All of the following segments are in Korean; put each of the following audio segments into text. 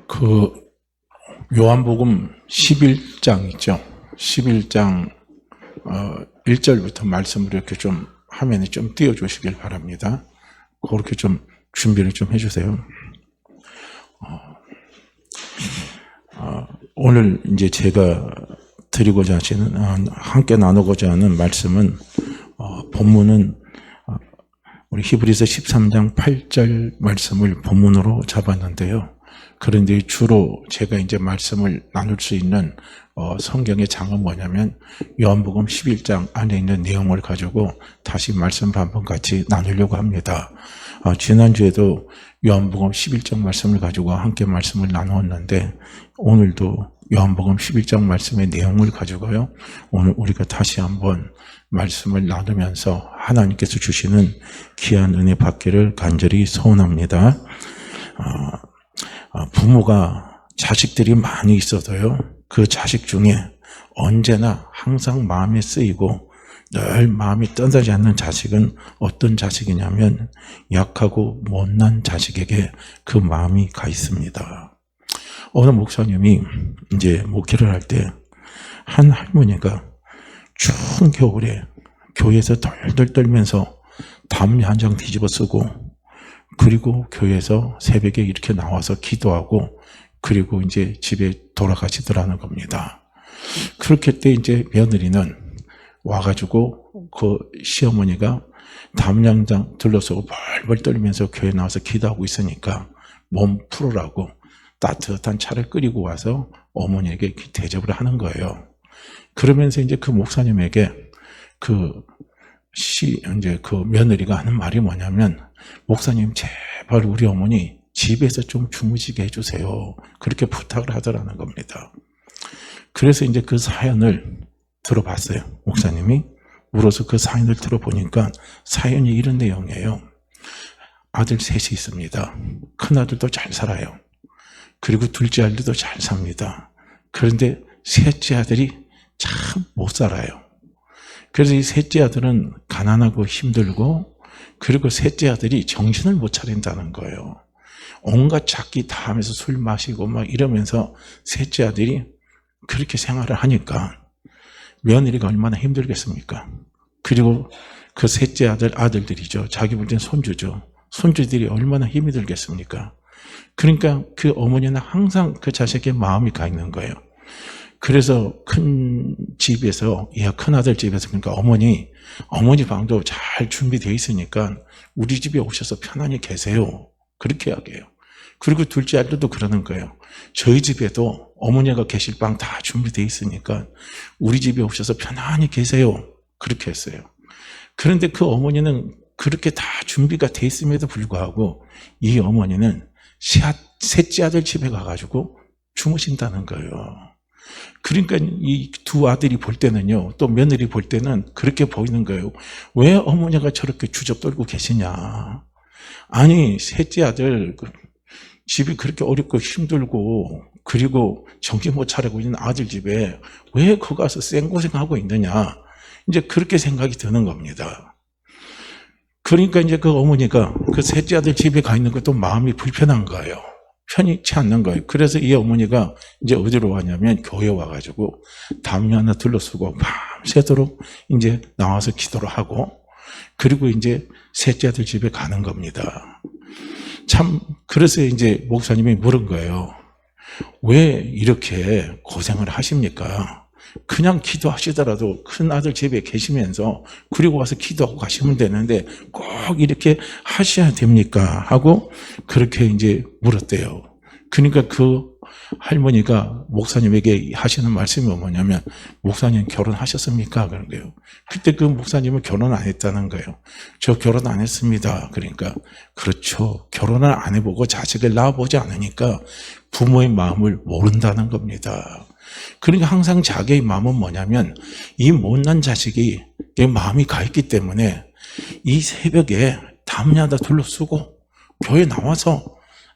그 요한복음 11장 있죠. 11장 1절부터 말씀을 이렇게 좀 화면에 좀 띄워주시길 바랍니다. 그렇게 좀 준비를 좀 해주세요. 오늘 이제 제가 드리고자 하시는 함께 나누고자 하는 말씀은 본문은 우리 히브리서 13장 8절 말씀을 본문으로 잡았는데요. 그런데 주로 제가 이제 말씀을 나눌 수 있는 성경의 장은 뭐냐면 요한복음 11장 안에 있는 내용을 가지고 다시 말씀 한번 같이 나누려고 합니다. 지난주에도 요한복음 11장 말씀을 가지고 함께 말씀을 나누었는데 오늘도 요한복음 11장 말씀의 내용을 가지고요. 오늘 우리가 다시 한번 말씀을 나누면서 하나님께서 주시는 귀한 은혜 받기를 간절히 소원합니다. 부모가 자식들이 많이 있어도요. 그 자식 중에 언제나 항상 마음에 쓰이고 늘 마음이 떠나지 않는 자식은 어떤 자식이냐면 약하고 못난 자식에게 그 마음이 가 있습니다. 어느 목사님이 이제 목회를 할 때 한 할머니가 추운 겨울에 교회에서 덜덜 떨면서 담요 한 장 뒤집어 쓰고 그리고 교회에서 새벽에 이렇게 나와서 기도하고 그리고 이제 집에 돌아가시더라는 겁니다. 그렇게 때 이제 며느리는 와가지고 그 시어머니가 담요 한 장 들러서고 벌벌 떨면서 교회 나와서 기도하고 있으니까 몸 풀으라고 따뜻한 차를 끓이고 와서 어머니에게 대접을 하는 거예요. 그러면서 이제 그 목사님에게 이제 그 며느리가 하는 말이 뭐냐면 목사님 제발 우리 어머니 집에서 좀 주무시게 해주세요. 그렇게 부탁을 하더라는 겁니다. 그래서 이제 그 사연을 들어봤어요. 목사님이 울어서 그 사연을 들어보니까 사연이 이런 내용이에요. 아들 셋이 있습니다. 큰아들도 잘 살아요. 그리고 둘째 아들도 잘 삽니다. 그런데 셋째 아들이 참 못 살아요. 그래서 이 셋째 아들은 가난하고 힘들고 그리고 셋째 아들이 정신을 못 차린다는 거예요. 온갖 잡기 다 하면서 술 마시고 막 이러면서 셋째 아들이 그렇게 생활을 하니까 며느리가 얼마나 힘들겠습니까? 그리고 그 셋째 아들들이죠. 자기 볼 땐 손주죠. 손주들이 얼마나 힘이 들겠습니까? 그러니까 그 어머니는 항상 그 자식의 마음이 가 있는 거예요. 그래서 큰 집에서, 큰 아들 집에서, 그러니까 어머니 방도 잘 준비되어 있으니까 우리 집에 오셔서 편안히 계세요. 그렇게 이야기해요. 그리고 둘째 아들도 그러는 거예요. 저희 집에도 어머니가 계실 방 다 준비되어 있으니까 우리 집에 오셔서 편안히 계세요. 그렇게 했어요. 그런데 그 어머니는 그렇게 다 준비가 돼 있음에도 불구하고 이 어머니는 셋째 아들 집에 가가지고 주무신다는 거예요. 그러니까 이 두 아들이 볼 때는요, 또 며느리 볼 때는 그렇게 보이는 거예요. 왜 어머니가 저렇게 주접 떨고 계시냐. 아니, 셋째 아들, 집이 그렇게 어렵고 힘들고, 그리고 정신 못 차리고 있는 아들 집에 왜 거기 가서 생고생하고 있느냐. 이제 그렇게 생각이 드는 겁니다. 그러니까 이제 그 어머니가 그 셋째 아들 집에 가 있는 것도 마음이 불편한 거예요. 편치 않는 거예요. 그래서 이 어머니가 이제 어디로 가냐면 교회 와가지고 담요 하나 둘러쓰고 밤새도록 이제 나와서 기도를 하고 그리고 이제 셋째 아들 집에 가는 겁니다. 참, 그래서 이제 목사님이 물은 거예요. 왜 이렇게 고생을 하십니까? 그냥 기도하시더라도 큰 아들 집에 계시면서 그리고 와서 기도하고 가시면 되는데 꼭 이렇게 하셔야 됩니까? 하고 그렇게 이제 물었대요. 그러니까 그 할머니가 목사님에게 하시는 말씀이 뭐냐면 목사님 결혼하셨습니까? 그런 거예요. 그때 그 목사님은 결혼 안 했다는 거예요. 저 결혼 안 했습니다. 그러니까 그렇죠. 결혼을 안 해보고 자식을 낳아보지 않으니까 부모의 마음을 모른다는 겁니다. 그러니까 항상 자기의 마음은 뭐냐면 이 못난 자식이 내 마음이 가 있기 때문에 이 새벽에 담요 하나 둘러쓰고 교회 나와서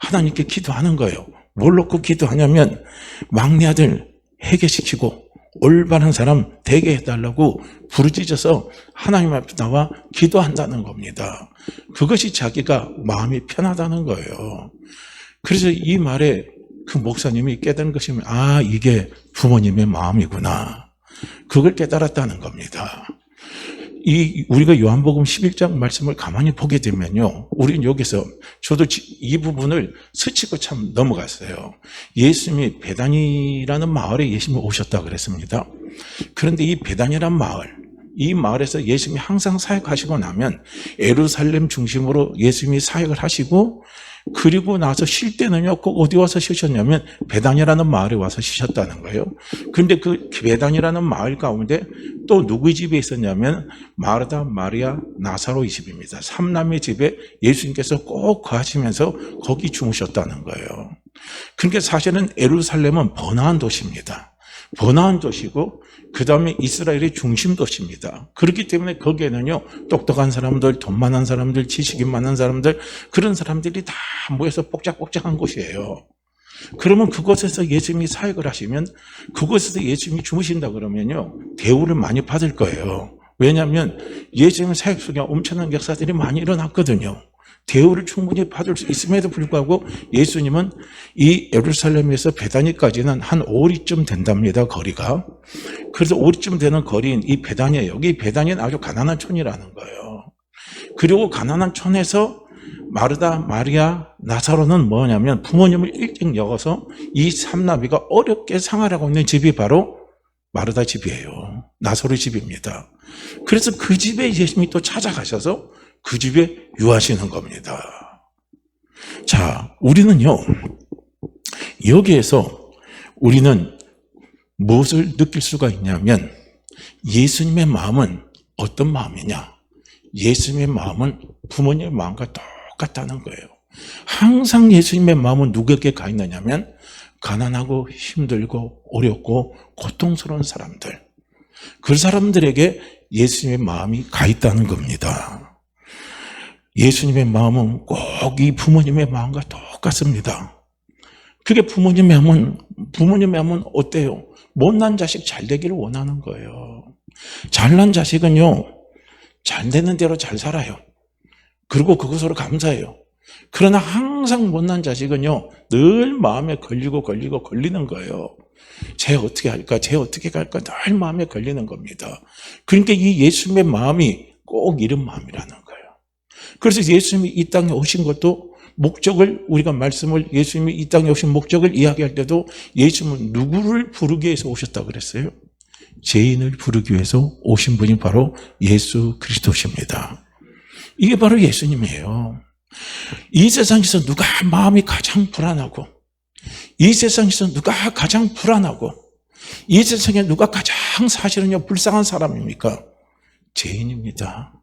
하나님께 기도하는 거예요. 뭘 놓고 기도하냐면 막내 아들 회개시키고 올바른 사람 되게 해달라고 부르짖어서 하나님 앞에 나와 기도한다는 겁니다. 그것이 자기가 마음이 편하다는 거예요. 그래서 이 말에 그 목사님이 깨달은 것이 이게 부모님의 마음이구나. 그걸 깨달았다는 겁니다. 우리가 요한복음 11장 말씀을 가만히 보게 되면요. 우리는 여기서 저도 이 부분을 스치고 참 넘어갔어요. 예수님이 베다니라는 마을에 예수님이 오셨다 그랬습니다. 그런데 이 베다니라는 마을, 이 마을에서 예수님이 항상 사역하시고 나면 예루살렘 중심으로 예수님이 사역을 하시고 그리고 나서 쉴 때는요, 꼭 어디 와서 쉬셨냐면 베다니라는 마을에 와서 쉬셨다는 거예요. 그런데 그 베다니라는 마을 가운데 또 누구의 집에 있었냐면 마르다, 마리아, 나사로의 집입니다. 삼남의 집에 예수님께서 꼭 거하시면서 거기 주무셨다는 거예요. 그러니까 사실은 예루살렘은 번화한 도시입니다. 번화한 도시고 그 다음에 이스라엘의 중심 도시입니다. 그렇기 때문에 거기에는요, 똑똑한 사람들, 돈 많은 사람들, 지식이 많은 사람들, 그런 사람들이 다 모여서 복작복작한 곳이에요. 그러면 그곳에서 예수님이 사역을 하시면, 그곳에서 예수님이 주무신다 그러면요, 대우를 많이 받을 거예요. 왜냐하면 예수님 사역 속에 엄청난 역사들이 많이 일어났거든요. 대우를 충분히 받을 수 있음에도 불구하고 예수님은 이 예루살렘에서 베다니까지는 한 5리쯤 된답니다, 거리가. 그래서 5리쯤 되는 거리인 이 베다니예요. 여기 베다니는 아주 가난한 촌이라는 거예요. 그리고 가난한 촌에서 마르다, 마리아, 나사로는 뭐냐면 부모님을 일찍 여겨서 이 삼나비가 어렵게 생활하고 있는 집이 바로 마르다 집이에요. 나사로 집입니다. 그래서 그 집에 예수님이 또 찾아가셔서 그 집에 유하시는 겁니다. 자, 우리는요, 여기에서 우리는 무엇을 느낄 수가 있냐면 예수님의 마음은 어떤 마음이냐? 예수님의 마음은 부모님의 마음과 똑같다는 거예요. 항상 예수님의 마음은 누구에게 가 있느냐면 가난하고 힘들고 어렵고 고통스러운 사람들, 그 사람들에게 예수님의 마음이 가 있다는 겁니다. 예수님의 마음은 꼭 이 부모님의 마음과 똑같습니다. 그게 부모님의 마음은 어때요? 못난 자식 잘 되기를 원하는 거예요. 잘난 자식은요, 잘 되는 대로 잘 살아요. 그리고 그것으로 감사해요. 그러나 항상 못난 자식은요, 늘 마음에 걸리는 거예요. 쟤 어떻게 할까? 쟤 어떻게 갈까? 늘 마음에 걸리는 겁니다. 그러니까 이 예수님의 마음이 꼭 이런 마음이라는 거예요. 그래서 예수님이 이 땅에 오신 것도 목적을, 우리가 예수님이 이 땅에 오신 목적을 이야기할 때도 예수님은 누구를 부르기 위해서 오셨다고 그랬어요? 죄인을 부르기 위해서 오신 분이 바로 예수 그리스도십니다. 이게 바로 예수님이에요. 이 세상에서 누가 마음이 가장 불안하고, 이 세상에서 누가 가장 불안하고, 이 세상에 누가 가장 사실은요 불쌍한 사람입니까? 죄인입니다.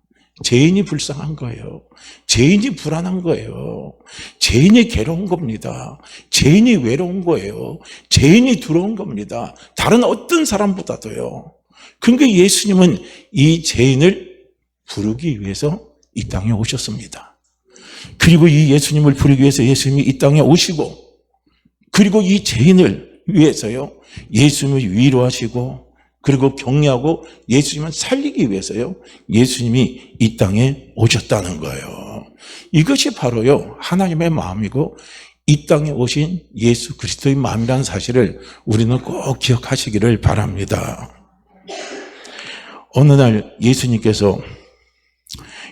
죄인이 불쌍한 거예요. 죄인이 불안한 거예요. 죄인이 괴로운 겁니다. 죄인이 외로운 거예요. 죄인이 두려운 겁니다. 다른 어떤 사람보다도요. 그러니까 예수님은 이 죄인을 부르기 위해서 이 땅에 오셨습니다. 그리고 이 예수님을 부르기 위해서 예수님이 이 땅에 오시고, 그리고 이 죄인을 위해서요, 예수님을 위로하시고, 그리고 격려하고 예수님을 살리기 위해서요, 예수님이 이 땅에 오셨다는 거예요. 이것이 바로요, 하나님의 마음이고 이 땅에 오신 예수 그리스도의 마음이라는 사실을 우리는 꼭 기억하시기를 바랍니다. 어느 날 예수님께서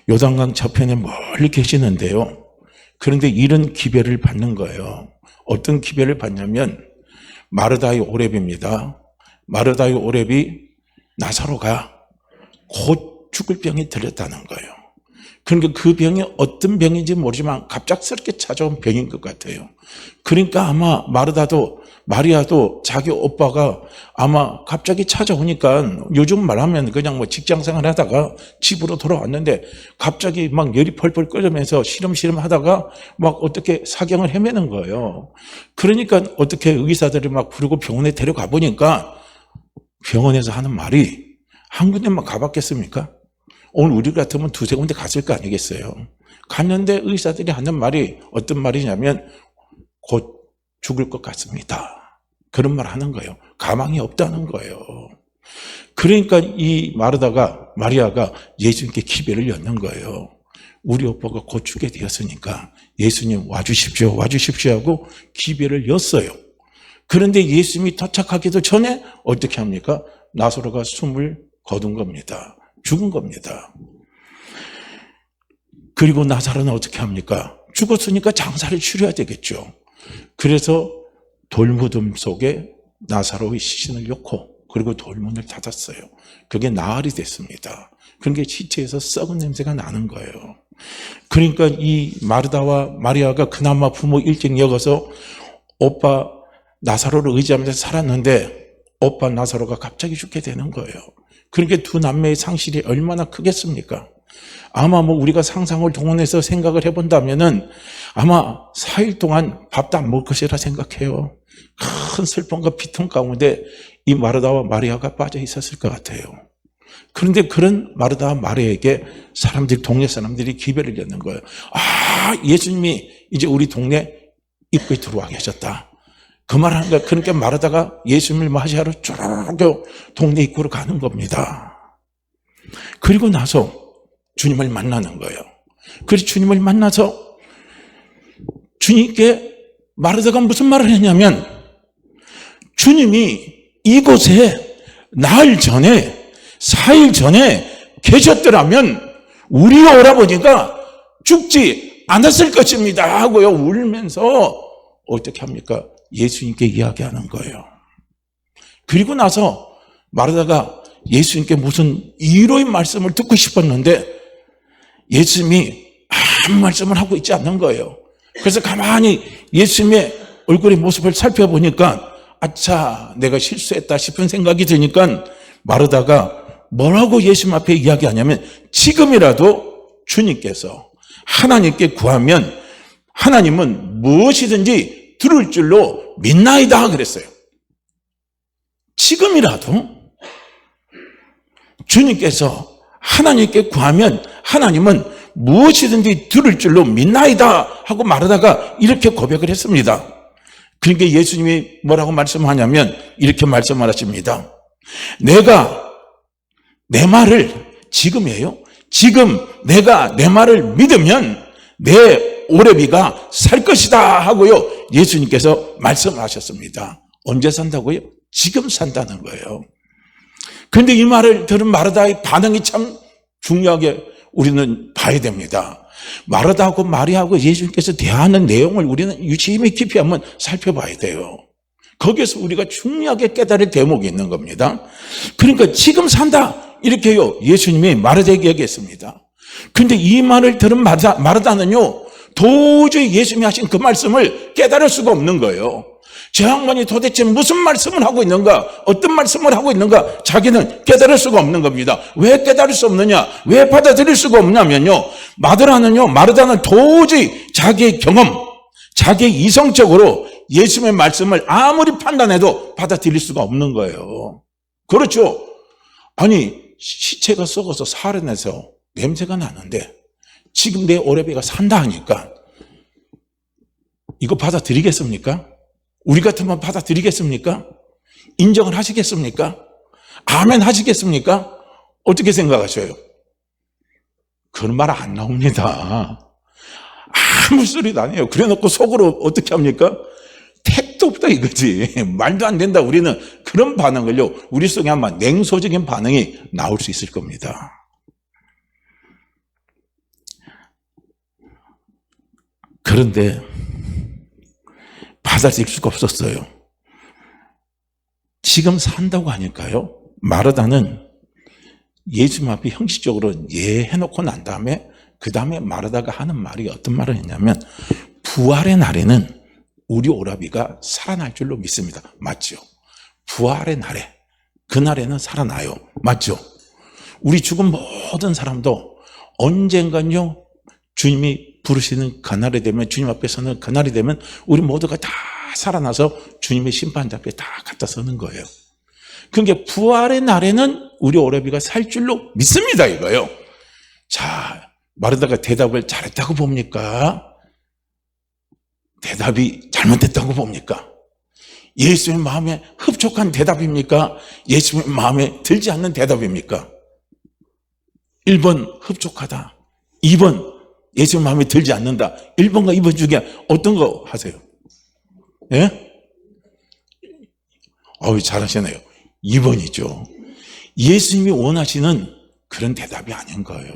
요단강 저편에 멀리 계시는데요, 그런데 이런 기별을 받는 거예요. 어떤 기별을 받냐면 마르다의 오렙입니다. 마르다의 오렙이 나사로가 곧 죽을 병이 들렸다는 거예요. 그러니까 그 병이 어떤 병인지 모르지만 갑작스럽게 찾아온 병인 것 같아요. 그러니까 아마 마리아도 자기 오빠가 아마 갑자기 찾아오니까, 요즘 말하면 그냥 직장생활 하다가 집으로 돌아왔는데 갑자기 막 열이 펄펄 끓으면서 시름시름 하다가 막 어떻게 사경을 헤매는 거예요. 그러니까 어떻게 의사들이 막 부르고 병원에 데려가 보니까 병원에서 하는 말이, 한 군데만 가봤겠습니까? 오늘 우리 같으면 두세 군데 갔을 거 아니겠어요? 갔는데 의사들이 하는 말이 어떤 말이냐면 곧 죽을 것 같습니다. 그런 말 하는 거예요. 가망이 없다는 거예요. 그러니까 이 마리아가 예수님께 기별을 였는 거예요. 우리 오빠가 곧 죽게 되었으니까 예수님 와주십시오 하고 기별을 였어요. 그런데 예수님이 도착하기도 전에 어떻게 합니까? 나사로가 숨을 거둔 겁니다. 죽은 겁니다. 그리고 나사로는 어떻게 합니까? 죽었으니까 장사를 치러야 되겠죠. 그래서 돌무덤 속에 나사로의 시신을 넣고 그리고 돌문을 닫았어요. 그게 나흘이 됐습니다. 그러니까 시체에서 썩은 냄새가 나는 거예요. 그러니까 이 마르다와 마리아가 그나마 부모 일찍 여겨서 오빠 나사로를 의지하면서 살았는데 오빠 나사로가 갑자기 죽게 되는 거예요. 그러니까 두 남매의 상실이 얼마나 크겠습니까? 아마 우리가 상상을 동원해서 생각을 해본다면은 아마 4일 동안 밥도 안 먹을 것이라 생각해요. 큰 슬픔과 비통 가운데 이 마르다와 마리아가 빠져 있었을 것 같아요. 그런데 그런 마르다와 마리아에게 동네 사람들이 기별을 여는 거예요. 예수님이 이제 우리 동네 입구에 들어와 계셨다. 그 말하는 거야. 그러니까 마르다가 예수님을 맞이하러 쭉 동네 입구로 가는 겁니다. 그리고 나서 주님을 만나는 거예요. 그래서 주님을 만나서 주님께 마르다가 무슨 말을 했냐면 주님이 이곳에 나흘 전에 4일 전에 계셨더라면 우리 오라버니가 죽지 않았을 것입니다 하고요 울면서 어떻게 합니까? 예수님께 이야기하는 거예요. 그리고 나서 마르다가 예수님께 무슨 위로의 말씀을 듣고 싶었는데 예수님이 아무 말씀을 하고 있지 않는 거예요. 그래서 가만히 예수님의 얼굴의 모습을 살펴보니까 아차 내가 실수했다 싶은 생각이 드니까 마르다가 뭐라고 예수님 앞에 이야기하냐면 지금이라도 주님께서 하나님께 구하면 하나님은 무엇이든지 들을 줄로 믿나이다 그랬어요. 지금이라도 주님께서 하나님께 구하면 하나님은 무엇이든지 들을 줄로 믿나이다 하고 마르다가 이렇게 고백을 했습니다. 그러니까 예수님이 뭐라고 말씀하냐면 이렇게 말씀을 하십니다. 내가 내 말을 지금이에요. 지금 내가 내 말을 믿으면 내 오레비가 살 것이다 하고요. 예수님께서 말씀을 하셨습니다. 언제 산다고요? 지금 산다는 거예요. 그런데 이 말을 들은 마르다의 반응이 참 중요하게 우리는 봐야 됩니다. 마르다하고 마리아하고 예수님께서 대하는 내용을 우리는 유심히 깊이 한번 살펴봐야 돼요. 거기에서 우리가 중요하게 깨달을 대목이 있는 겁니다. 그러니까 지금 산다 이렇게요 예수님이 마르다에게 얘기했습니다. 그런데 이 말을 들은 마르다는요 도저히 예수님이 하신 그 말씀을 깨달을 수가 없는 거예요. 저 양반이 도대체 무슨 말씀을 하고 있는가, 어떤 말씀을 하고 있는가 자기는 깨달을 수가 없는 겁니다. 왜 깨달을 수 없느냐, 왜 받아들일 수가 없냐면요 마르다는 도저히 자기의 경험, 자기의 이성적으로 예수님의 말씀을 아무리 판단해도 받아들일 수가 없는 거예요. 그렇죠? 아니 시체가 썩어서 살아내서 냄새가 나는데 지금 내 오레비가 산다 하니까 이거 받아들이겠습니까? 우리 같으면 받아들이겠습니까? 인정을 하시겠습니까? 아멘 하시겠습니까? 어떻게 생각하셔요? 그런 말 안 나옵니다. 아무 소리도 안 해요. 그래 놓고 속으로 어떻게 합니까? 택도 없다 이거지. 말도 안 된다. 우리는 그런 반응을요 우리 속에 아마 냉소적인 반응이 나올 수 있을 겁니다. 그런데 받아들일 수가 없었어요. 지금 산다고 하니까요 마르다는 예수님 앞에 형식적으로 예해놓고 난 다음에 그 다음에 마르다가 하는 말이 어떤 말을 했냐면 부활의 날에는 우리 오라비가 살아날 줄로 믿습니다. 맞죠? 부활의 날에 그날에는 살아나요. 맞죠? 우리 죽은 모든 사람도 언젠간요 주님이 부르시는 그날이 되면 주님 앞에 서는 그날이 되면 우리 모두가 다 살아나서 주님의 심판대 앞에 다 갖다 서는 거예요. 그러니까 부활의 날에는 우리 오라비가 살 줄로 믿습니다 이거요. 자, 마르다가 대답을 잘했다고 봅니까? 대답이 잘못됐다고 봅니까? 예수님의 마음에 흡족한 대답입니까? 예수님의 마음에 들지 않는 대답입니까? 1번 흡족하다, 2번 예수님 마음에 들지 않는다. 1번과 2번 중에 어떤 거 하세요? 예? 잘하시네요. 2번이죠. 예수님이 원하시는 그런 대답이 아닌 거예요.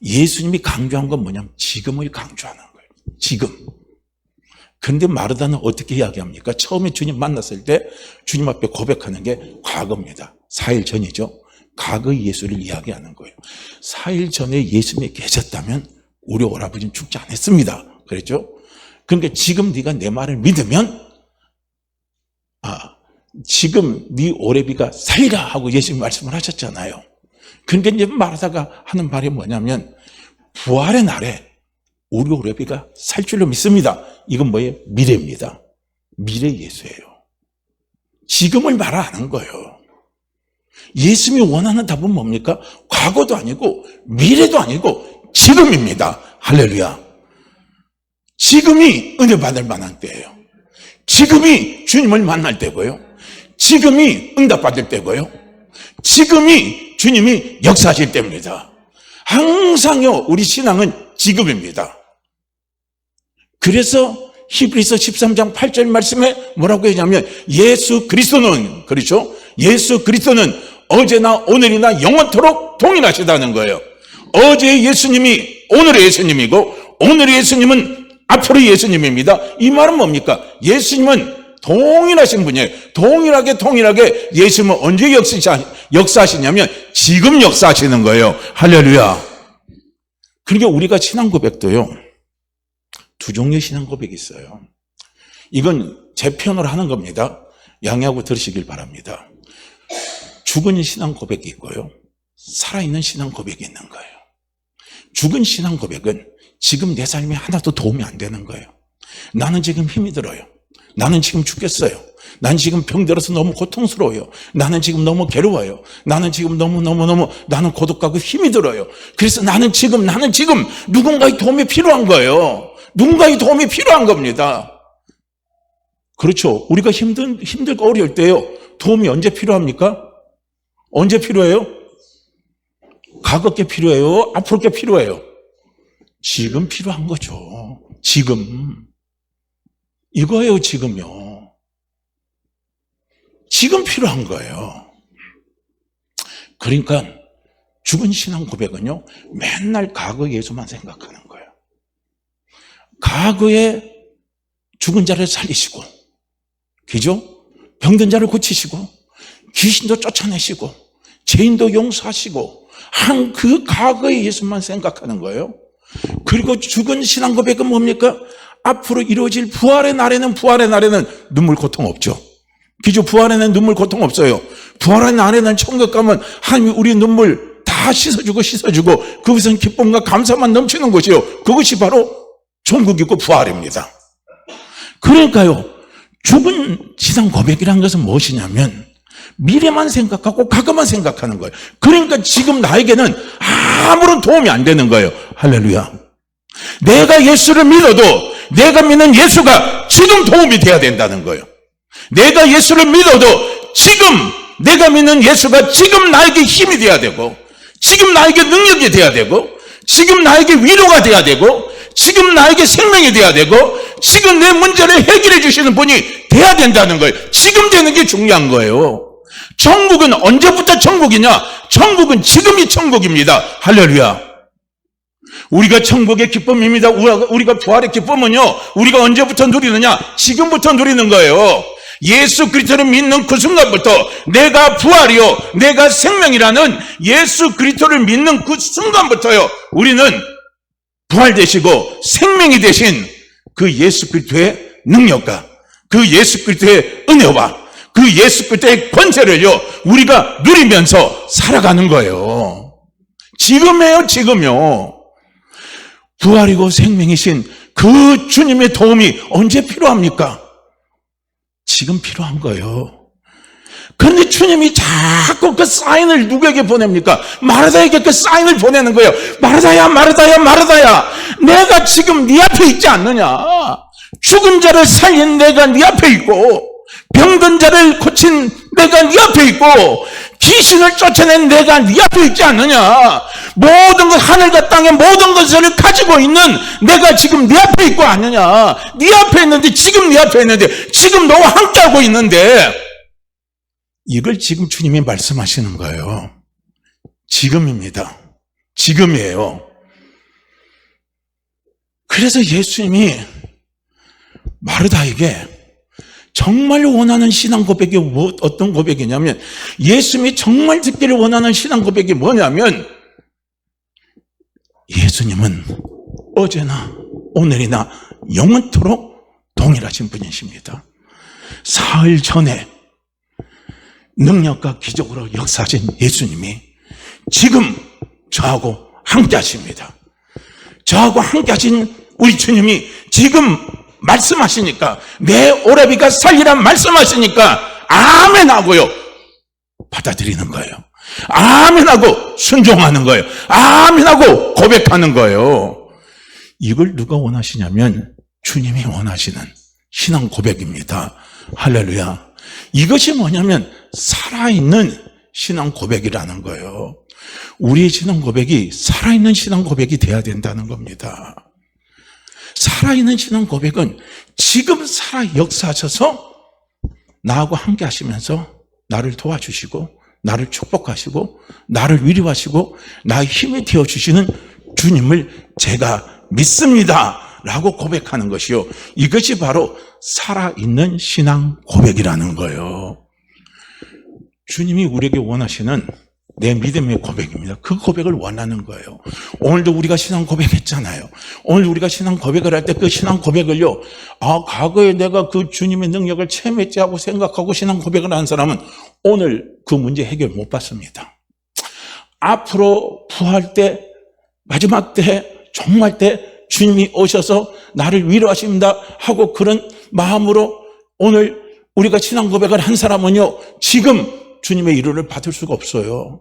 예수님이 강조한 건 뭐냐면 지금을 강조하는 거예요. 지금. 그런데 마르다는 어떻게 이야기합니까? 처음에 주님 만났을 때 주님 앞에 고백하는 게 과거입니다. 4일 전이죠. 과거의 예수를 이야기하는 거예요. 4일 전에 예수님이 계셨다면 우리 오라버지는 죽지 않았습니다. 그랬죠? 그러니까 지금 네가 내 말을 믿으면 지금 네 오래비가 살리라 하고 예수님이 말씀을 하셨잖아요. 그러니까 이제 마르다가 하는 말이 뭐냐면 부활의 날에 우리 오래비가 살 줄로 믿습니다. 이건 뭐예요? 미래입니다. 미래 예수예요. 지금을 말 안 하는 거예요. 예수님이 원하는 답은 뭡니까? 과거도 아니고 미래도 아니고 지금입니다. 할렐루야. 지금이 은혜 받을 만한 때예요. 지금이 주님을 만날 때고요. 지금이 응답받을 때고요. 지금이 주님이 역사하실 때입니다. 항상요, 우리 신앙은 지금입니다. 그래서 히브리서 13장 8절 말씀에 뭐라고 했냐면 예수 그리스도는, 그렇죠? 예수 그리스도는 어제나 오늘이나 영원토록 동일하시다는 거예요. 어제의 예수님이 오늘의 예수님이고 오늘의 예수님은 앞으로의 예수님입니다. 이 말은 뭡니까? 예수님은 동일하신 분이에요. 동일하게 예수님은 언제 역사하시냐면 지금 역사하시는 거예요. 할렐루야. 그러니까 우리가 신앙 고백도요, 두 종류의 신앙 고백이 있어요. 이건 제 편으로 하는 겁니다. 양해하고 들으시길 바랍니다. 죽은 신앙 고백이 있고요, 살아있는 신앙 고백이 있는 거예요. 죽은 신앙 고백은 지금 내 삶에 하나도 도움이 안 되는 거예요. 나는 지금 힘이 들어요. 나는 지금 죽겠어요. 나는 지금 병들어서 너무 고통스러워요. 나는 지금 너무 괴로워요. 나는 지금 너무 나는 고독하고 힘이 들어요. 그래서 나는 지금 누군가의 도움이 필요한 거예요. 누군가의 도움이 필요한 겁니다. 그렇죠. 우리가 힘들고 어려울 때요, 도움이 언제 필요합니까? 언제 필요해요? 과거 게 필요해요? 앞으로 게 필요해요? 지금 필요한 거죠. 지금. 이거예요, 지금요. 지금 필요한 거예요. 그러니까 죽은 신앙 고백은요, 맨날 과거 예수만 생각하는 거예요. 과거에 죽은 자를 살리시고, 그죠? 병든 자를 고치시고, 귀신도 쫓아내시고, 죄인도 용서하시고, 한 그 과거의 예수만 생각하는 거예요. 그리고 죽은 신앙 고백은 뭡니까? 앞으로 이루어질 부활의 날에는 눈물 고통 없죠. 그죠? 부활에는 눈물 고통 없어요. 부활의 날에는 천국 가면 하나님이 우리 눈물 다 씻어주고 그것은 기쁨과 감사만 넘치는 것이요, 그것이 바로 천국이고 부활입니다. 그러니까요, 죽은 신앙 고백이라는 것은 무엇이냐면 미래만 생각하고 과거만 생각하는 거예요. 그러니까 지금 나에게는 아무런 도움이 안 되는 거예요. 할렐루야. 내가 예수를 믿어도 내가 믿는 예수가 지금 도움이 돼야 된다는 거예요. 내가 예수를 믿어도 지금 내가 믿는 예수가 지금 나에게 힘이 돼야 되고, 지금 나에게 능력이 돼야 되고, 지금 나에게 위로가 돼야 되고, 지금 나에게 생명이 돼야 되고, 지금 내 문제를 해결해 주시는 분이 돼야 된다는 거예요. 지금 되는 게 중요한 거예요. 천국은 언제부터 천국이냐? 천국은 지금이 천국입니다. 할렐루야. 우리가 천국의 기쁨입니다. 우리가 부활의 기쁨은요, 우리가 언제부터 누리느냐? 지금부터 누리는 거예요. 예수 그리스도를 믿는 그 순간부터 내가 부활이요, 내가 생명이라는 예수 그리스도를 믿는 그 순간부터요, 우리는 부활되시고 생명이 되신 그 예수 그리스도의 능력과 그 예수 그리스도의 은혜와 그 예수 그리스도의 권세를요, 우리가 누리면서 살아가는 거예요. 지금이에요, 지금요. 부활이고 생명이신 그 주님의 도움이 언제 필요합니까? 지금 필요한 거예요. 그런데 주님이 자꾸 그 사인을 누구에게 보냅니까? 마르다에게 그 사인을 보내는 거예요. 마르다야, 내가 지금 네 앞에 있지 않느냐? 죽은 자를 살린 내가 네 앞에 있고, 병든 자를 고친 내가 네 앞에 있고, 귀신을 쫓아낸 내가 네 앞에 있지 않느냐. 모든 것, 하늘과 땅의 모든 것을 가지고 있는 내가 지금 네 앞에 있고 않느냐. 네 앞에 있는데, 지금 네 앞에 있는데, 지금 너와 함께하고 있는데, 이걸 지금 주님이 말씀하시는 거예요. 지금입니다. 지금이에요. 그래서 예수님이 마르다에게 정말 원하는 신앙 고백이 어떤 고백이냐면, 예수님이 정말 듣기를 원하는 신앙 고백이 뭐냐면, 예수님은 어제나 오늘이나 영원토록 동일하신 분이십니다. 사흘 전에 능력과 기적으로 역사하신 예수님이 지금 저하고 함께 하십니다. 저하고 함께 하신 우리 주님이 지금 말씀하시니까, 내 오라비가 살리란 말씀하시니까 아멘 하고요, 받아들이는 거예요. 아멘 하고 순종하는 거예요. 아멘 하고 고백하는 거예요. 이걸 누가 원하시냐면 주님이 원하시는 신앙 고백입니다. 할렐루야. 이것이 뭐냐면 살아있는 신앙 고백이라는 거예요. 우리의 신앙 고백이 살아있는 신앙 고백이 돼야 된다는 겁니다. 살아있는 신앙 고백은 지금 살아 역사하셔서 나하고 함께 하시면서 나를 도와주시고 나를 축복하시고 나를 위로하시고 나의 힘이 되어주시는 주님을 제가 믿습니다 라고 고백하는 것이요, 이것이 바로 살아있는 신앙 고백이라는 거예요. 주님이 우리에게 원하시는 내 믿음의 고백입니다. 그 고백을 원하는 거예요. 오늘도 우리가 신앙 고백했잖아요. 오늘 우리가 신앙 고백을 할 때 그 신앙 고백을요, 과거에 내가 그 주님의 능력을 체험했지 하고 생각하고 신앙 고백을 한 사람은 오늘 그 문제 해결 못 받습니다. 앞으로 부활 때, 마지막 때, 종말 때 주님이 오셔서 나를 위로하십니다 하고 그런 마음으로 오늘 우리가 신앙 고백을 한 사람은요, 지금 주님의 위로를 받을 수가 없어요.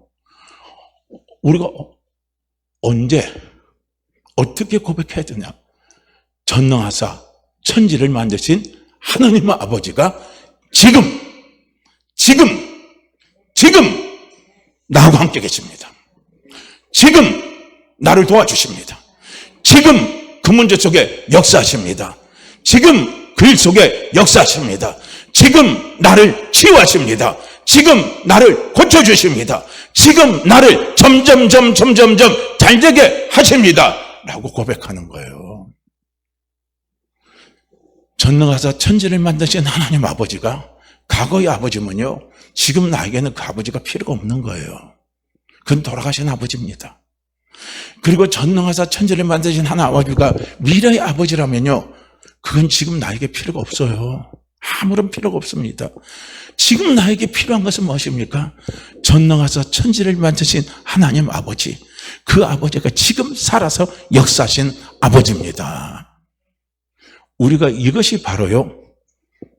우리가 언제 어떻게 고백해야 되냐? 전능하사 천지를 만드신 하나님 아버지가 지금 나하고 함께 계십니다. 지금 나를 도와주십니다. 지금 그 문제 속에 역사하십니다. 지금 그 일 속에 역사하십니다. 지금 나를 치유하십니다. 지금 나를 고쳐주십니다. 지금 나를 점점 잘되게 하십니다 라고 고백하는 거예요. 전능하사 천지를 만드신 하나님 아버지가, 과거의 아버지면요, 지금 나에게는 그 아버지가 필요가 없는 거예요. 그건 돌아가신 아버지입니다. 그리고 전능하사 천지를 만드신 하나님 아버지가 미래의 아버지라면요, 그건 지금 나에게 필요가 없어요. 아무런 필요가 없습니다. 지금 나에게 필요한 것은 무엇입니까? 전능하사 천지를 만드신 하나님 아버지, 그 아버지가 지금 살아서 역사하신 아버지입니다. 우리가 이것이 바로요,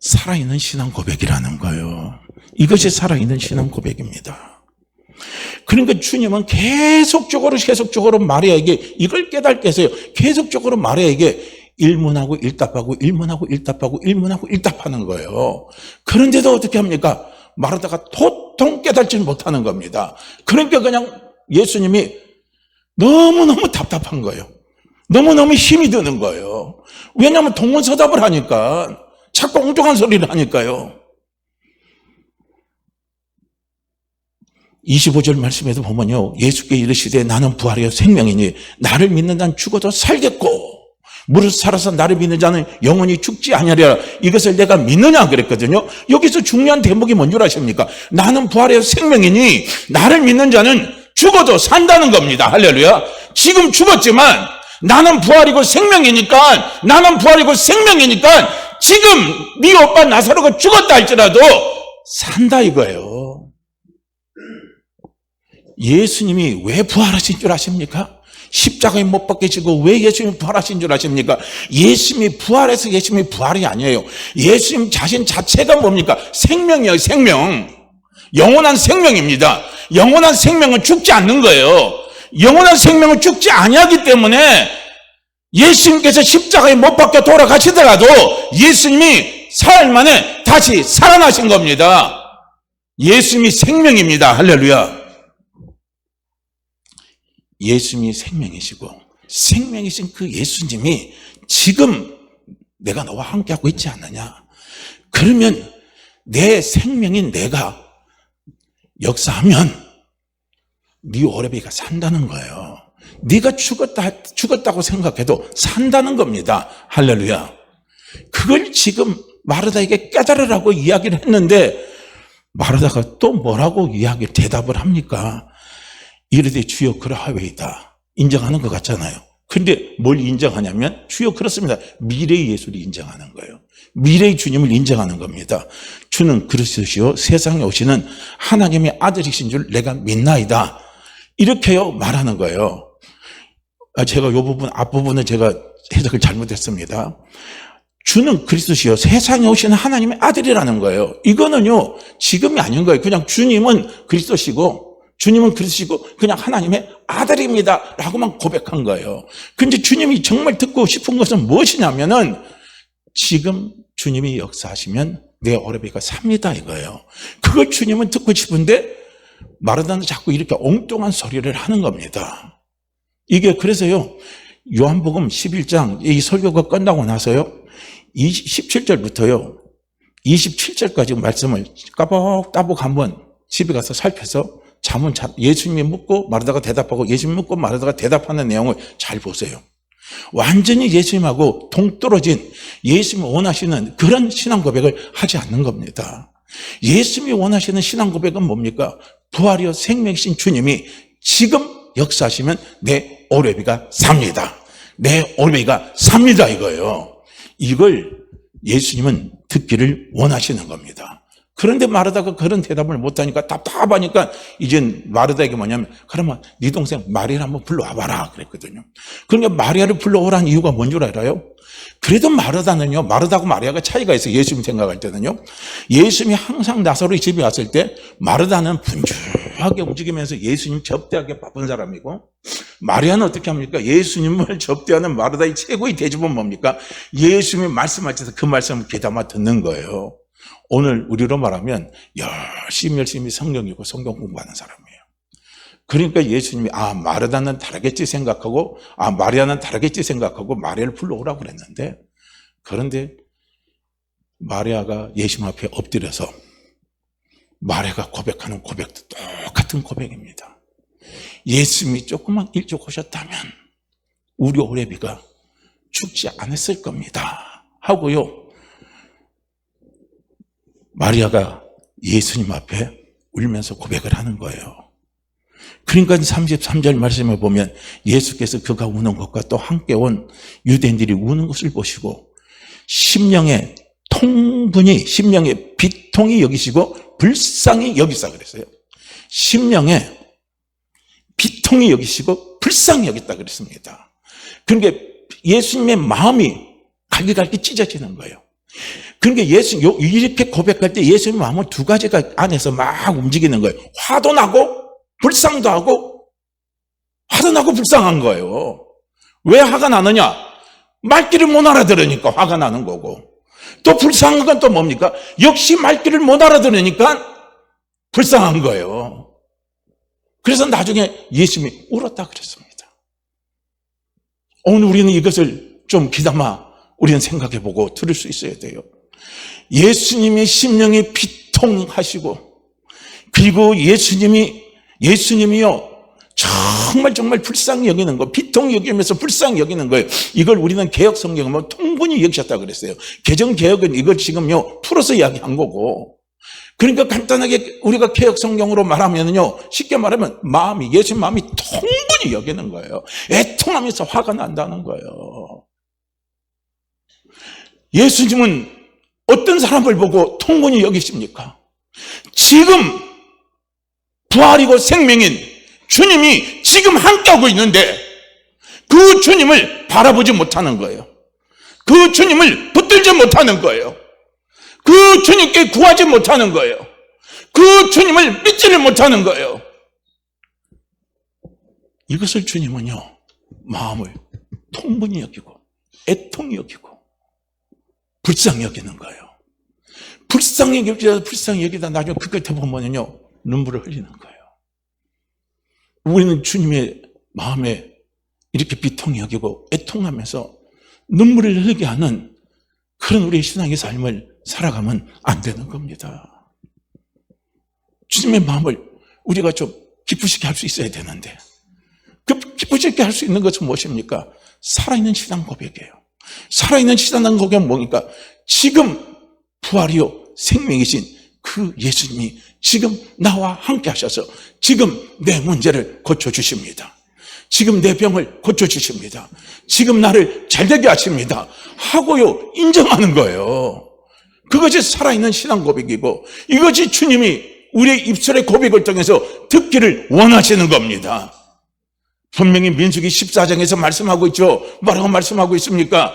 살아있는 신앙 고백이라는 거예요. 이것이 살아있는 신앙 고백입니다. 그러니까 주님은 계속적으로 마리아에게 이걸 깨닫게 해서요, 계속적으로 마리아에게 일문하고 일답하고 일문하고 일답하고 일문하고 일답하는 거예요. 그런데도 어떻게 합니까? 마르다가 도통 깨닫지 못하는 겁니다. 그러니까 그냥 예수님이 너무너무 답답한 거예요. 너무너무 힘이 드는 거예요. 왜냐하면 동문서답을 하니까, 자꾸 엉뚱한 소리를 하니까요. 25절 말씀에도 보면요, 예수께 이르시되 나는 부활이요 생명이니 나를 믿는 자는 죽어도 살겠고 무릇 살아서 나를 믿는 자는 영원히 죽지 아니하리라. 이것을 내가 믿느냐 그랬거든요. 여기서 중요한 대목이 뭔 줄 아십니까? 나는 부활이요 생명이니 나를 믿는 자는 죽어도 산다는 겁니다. 할렐루야. 지금 죽었지만 나는 부활이고 생명이니까, 지금 네 오빠 나사로가 죽었다 할지라도 산다 이거예요. 예수님이 왜 부활하신 줄 아십니까? 십자가에 못 박히시고 왜 예수님이 부활하신 줄 아십니까? 예수님이 부활해서 예수님이 부활이 아니에요. 예수님 자신 자체가 뭡니까? 생명이에요. 생명. 영원한 생명입니다. 영원한 생명은 죽지 않는 거예요. 영원한 생명은 죽지 아니하기 때문에 예수님께서 십자가에 못 박혀 돌아가시더라도 예수님이 사흘 만에 다시 살아나신 겁니다. 예수님이 생명입니다. 할렐루야. 예수님이 생명이시고 생명이신 그 예수님이 지금 내가 너와 함께하고 있지 않느냐. 그러면 내 생명인 내가 역사하면 네 오래비가 산다는 거예요. 네가 죽었다고 생각해도 산다는 겁니다. 할렐루야. 그걸 지금 마르다에게 깨달으라고 이야기를 했는데 마르다가 또 뭐라고 대답을 합니까? 이르되 주여 그러하오이다. 인정하는 것 같잖아요. 근데 뭘 인정하냐면 주여 그렇습니다. 미래의 예수를 인정하는 거예요. 미래의 주님을 인정하는 겁니다. 주는 그리스도시요 세상에 오시는 하나님의 아들이신 줄 내가 믿나이다. 이렇게요 말하는 거예요. 제가 이 부분 앞부분은 제가 해석을 잘못했습니다. 주는 그리스도시요 세상에 오시는 하나님의 아들이라는 거예요. 이거는요 지금이 아닌 거예요. 그냥 주님은 그리스도시고 주님은 그리스도시고 그냥 하나님의 아들입니다 라고만 고백한 거예요. 근데 주님이 정말 듣고 싶은 것은 무엇이냐면은 지금 주님이 역사하시면 내 오래비가 삽니다 이거예요. 그걸 주님은 듣고 싶은데 마르다는 자꾸 이렇게 엉뚱한 소리를 하는 겁니다. 이게 그래서요 요한복음 11장 이 설교가 끝나고 나서요 17절부터요 27절까지 말씀을 까복따복 한번 집에 가서 살펴서 예수님이 묻고 마르다가 대답하고 예수님이 묻고 마르다가 대답하는 내용을 잘 보세요. 완전히 예수님하고 동떨어진 예수님이 원하시는 그런 신앙 고백을 하지 않는 겁니다. 예수님이 원하시는 신앙 고백은 뭡니까? 부활이요 생명이신 주님이 지금 역사하시면 내 오래비가 삽니다. 내 오래비가 삽니다 이거예요. 이걸 예수님은 듣기를 원하시는 겁니다. 그런데 마르다가 그런 대답을 못하니까 답답하니까 이젠 마르다에게 뭐냐면 그러면 네 동생 마리아를 한번 불러와봐라 그랬거든요. 그러니까 마리아를 불러오라는 이유가 뭔 줄 알아요? 그래도 마르다는요 마르다하고 마리아가 차이가 있어요. 예수님 생각할 때는요 예수님이 항상 나사로의 집에 왔을 때 마르다는 분주하게 움직이면서 예수님 접대하기 바쁜 사람이고 마리아는 어떻게 합니까? 예수님을 접대하는 마르다의 최고의 대접은 뭡니까? 예수님이 말씀하셔서 그 말씀을 귀담아 듣는 거예요. 오늘 우리로 말하면 열심히 성경 읽고 성경 공부하는 사람이에요. 그러니까 예수님이 마르다는 다르겠지 생각하고 마리아는 다르겠지 생각하고 마리아를 불러오라고 그랬는데 그런데 마리아가 예수님 앞에 엎드려서 마리아가 고백하는 고백도 똑같은 고백입니다. 예수님이 조금만 일찍 오셨다면 우리 오래비가 죽지 않았을 겁니다 하고요 마리아가 예수님 앞에 울면서 고백을 하는 거예요. 그러니까 33절 말씀에 보면 예수께서 그가 우는 것과 또 함께 온 유대인들이 우는 것을 보시고 심령의 비통이 여기시고 불쌍히 여기사 그랬어요. 심령의 비통이 여기시고 불쌍히 여겼다 그랬습니다. 그러니까 예수님의 마음이 갈기갈기 찢어지는 거예요. 그러니까 이렇게 고백할 때 예수님의 마음은 두 가지가 안에서 막 움직이는 거예요. 화도 나고 불쌍도 하고 화도 나고 불쌍한 거예요. 왜 화가 나느냐? 말귀를 못 알아들으니까 화가 나는 거고 또 불쌍한 건 또 뭡니까? 역시 말귀를 못 알아들으니까 불쌍한 거예요. 그래서 나중에 예수님이 울었다 그랬습니다. 오늘 우리는 이것을 좀 귀담아 우리는 생각해보고 들을 수 있어야 돼요. 예수님의 심령이 비통하시고 그리고 예수님이요 정말 불쌍히 여기는 거 비통히 여기면서 불쌍히 여기는 거예요. 이걸 우리는 개혁 성경에 보면 통분히 여기셨다 그랬어요. 개정 개혁은 이걸 지금요 풀어서 이야기한 거고 그러니까 간단하게 우리가 개혁 성경으로 말하면요 쉽게 말하면 예수님 마음이 통분히 여기는 거예요. 애통하면서 화가 난다는 거예요. 예수님은 어떤 사람을 보고 통분히 여기십니까? 지금 부활이고 생명인 주님이 지금 함께하고 있는데 그 주님을 바라보지 못하는 거예요. 그 주님을 붙들지 못하는 거예요. 그 주님께 구하지 못하는 거예요. 그 주님을 믿지를 못하는 거예요. 이것을 주님은요 마음을 통분히 여기고 애통히 여기고 불쌍히 여기는 거예요. 불쌍히 여기다 불쌍히 여기다 나중에 그 끝에 보면요 눈물을 흘리는 거예요. 우리는 주님의 마음에 이렇게 비통히 여기고 애통하면서 눈물을 흘리게 하는 그런 우리의 신앙의 삶을 살아가면 안 되는 겁니다. 주님의 마음을 우리가 좀 기쁘시게 할 수 있어야 되는데, 그 기쁘시게 할 수 있는 것은 무엇입니까? 살아있는 신앙 고백이에요. 살아있는 신앙 고백은 뭡니까? 지금 부활이요 생명이신 그 예수님이 지금 나와 함께 하셔서 지금 내 문제를 고쳐주십니다. 지금 내 병을 고쳐주십니다. 지금 나를 잘되게 하십니다 하고요 인정하는 거예요. 그것이 살아있는 신앙 고백이고, 이것이 주님이 우리의 입술의 고백을 통해서 듣기를 원하시는 겁니다. 분명히 민수기 14장에서 말씀하고 있죠. 뭐라고 말씀하고 있습니까?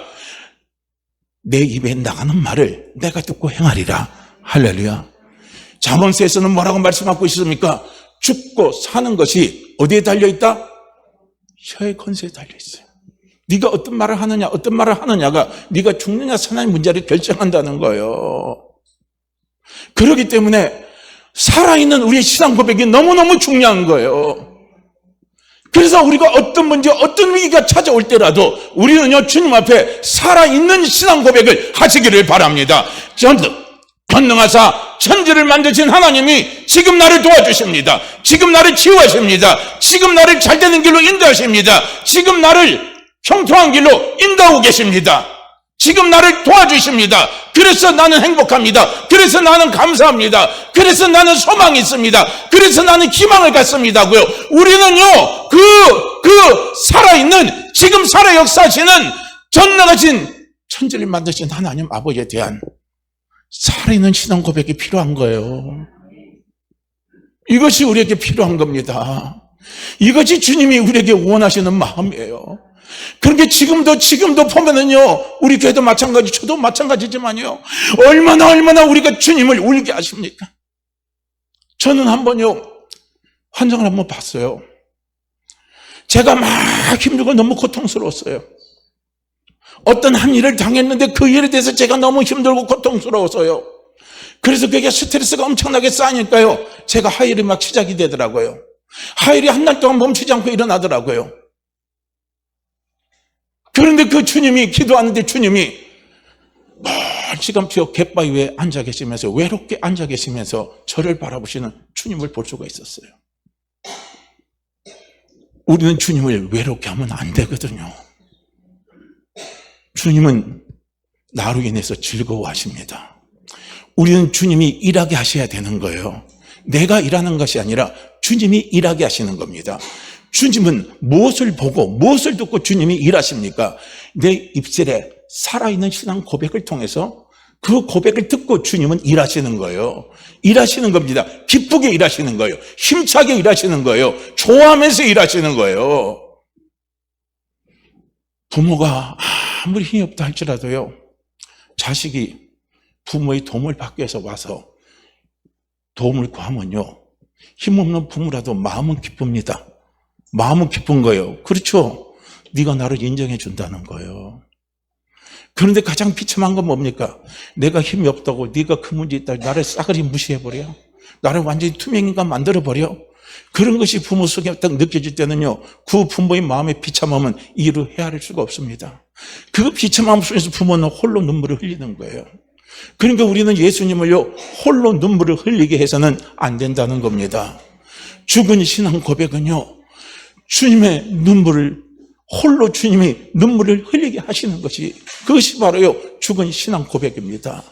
내 입에 나가는 말을 내가 듣고 행하리라. 할렐루야. 잠언서에서는 뭐라고 말씀하고 있습니까? 죽고 사는 것이 어디에 달려있다? 혀의 건세에 달려있어요. 네가 어떤 말을 하느냐, 어떤 말을 하느냐가 네가 죽느냐 사느냐 문제를 결정한다는 거예요. 그렇기 때문에 살아있는 우리의 신앙 고백이 너무너무 중요한 거예요. 그래서 우리가 어떤 문제, 어떤 위기가 찾아올 때라도 우리는요 주님 앞에 살아있는 신앙 고백을 하시기를 바랍니다. 전능하사 천지를 만드신 하나님이 지금 나를 도와주십니다. 지금 나를 치유하십니다. 지금 나를 잘되는 길로 인도하십니다. 지금 나를 형통한 길로 인도하고 계십니다. 지금 나를 도와주십니다. 그래서 나는 행복합니다. 그래서 나는 감사합니다. 그래서 나는 소망이 있습니다. 그래서 나는 희망을 갖습니다고요. 우리는요 그 살아있는 지금 살아 역사하시는 전능하신 천지를 만드신 하나님 아버지에 대한 살아있는 신앙 고백이 필요한 거예요. 이것이 우리에게 필요한 겁니다. 이것이 주님이 우리에게 원하시는 마음이에요. 그렇게 지금도 보면은요, 우리 교회도 마찬가지, 저도 마찬가지지만요, 얼마나 우리가 주님을 울게 하십니까? 저는 한번요, 환상을 한번 봤어요. 제가 막 힘들고 너무 고통스러웠어요. 어떤 한 일을 당했는데 그 일에 대해서 제가 너무 힘들고 고통스러워서요. 그래서 그게 스트레스가 엄청나게 쌓이니까요, 제가 하혈이 막 시작이 되더라고요. 하혈이 한 달 동안 멈추지 않고 일어나더라고요. 그런데 그 주님이, 기도하는데 주님이 먼 시간 저 갯바위 위에 앉아 계시면서, 외롭게 앉아 계시면서 저를 바라보시는 주님을 볼 수가 있었어요. 우리는 주님을 외롭게 하면 안 되거든요. 주님은 나로 인해서 즐거워하십니다. 우리는 주님이 일하게 하셔야 되는 거예요. 내가 일하는 것이 아니라 주님이 일하게 하시는 겁니다. 주님은 무엇을 보고 무엇을 듣고 주님이 일하십니까? 내 입술에 살아있는 신앙 고백을 통해서 그 고백을 듣고 주님은 일하시는 거예요. 일하시는 겁니다. 기쁘게 일하시는 거예요. 힘차게 일하시는 거예요. 좋아하면서 일하시는 거예요. 부모가 아무리 힘이 없다 할지라도요, 자식이 부모의 도움을 받기 위해서 와서 도움을 구하면요, 힘없는 부모라도 마음은 기쁩니다. 마음은 기쁜 거예요. 그렇죠? 네가 나를 인정해 준다는 거예요. 그런데 가장 비참한 건 뭡니까? 내가 힘이 없다고, 네가 그 문제 있다고 나를 싸그리 무시해버려. 나를 완전히 투명인간 만들어버려. 그런 것이 부모 속에 딱 느껴질 때는요, 그 부모의 마음의 비참함은 이루 헤아릴 수가 없습니다. 그 비참함 속에서 부모는 홀로 눈물을 흘리는 거예요. 그러니까 우리는 예수님을요, 홀로 눈물을 흘리게 해서는 안 된다는 겁니다. 죽은 신앙 고백은요, 주님의 눈물을, 홀로 주님이 눈물을 흘리게 하시는 것이, 그것이 바로요, 죽은 신앙 고백입니다.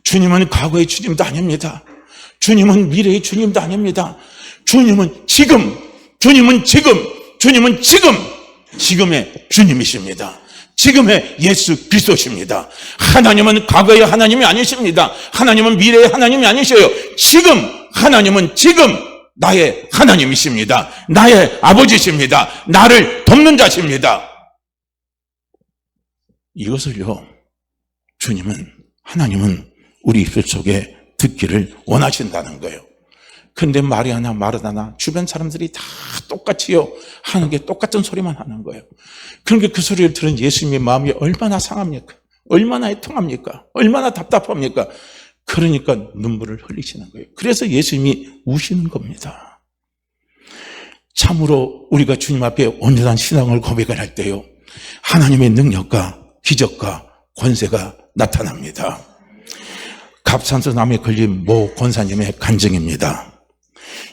주님은 과거의 주님도 아닙니다. 주님은 미래의 주님도 아닙니다. 주님은 지금, 지금의 주님이십니다. 지금의 예수 그리스도십니다. 하나님은 과거의 하나님이 아니십니다. 하나님은 미래의 하나님이 아니셔요. 하나님은 지금 나의 하나님이십니다. 나의 아버지십니다. 나를 돕는 자십니다. 이것을요, 하나님은 우리 입술 속에 듣기를 원하신다는 거예요. 근데 마리아나 마르다나 주변 사람들이 다 똑같이요, 하는 게 똑같은 소리만 하는 거예요. 그러니까 그 소리를 들은 예수님의 마음이 얼마나 상합니까? 얼마나 애통합니까? 얼마나 답답합니까? 그러니까 눈물을 흘리시는 거예요. 그래서 예수님이 우시는 겁니다. 참으로 우리가 주님 앞에 온전한 신앙을 고백을 할 때요, 하나님의 능력과 기적과 권세가 나타납니다. 갑상선암에 걸린 모 권사님의 간증입니다.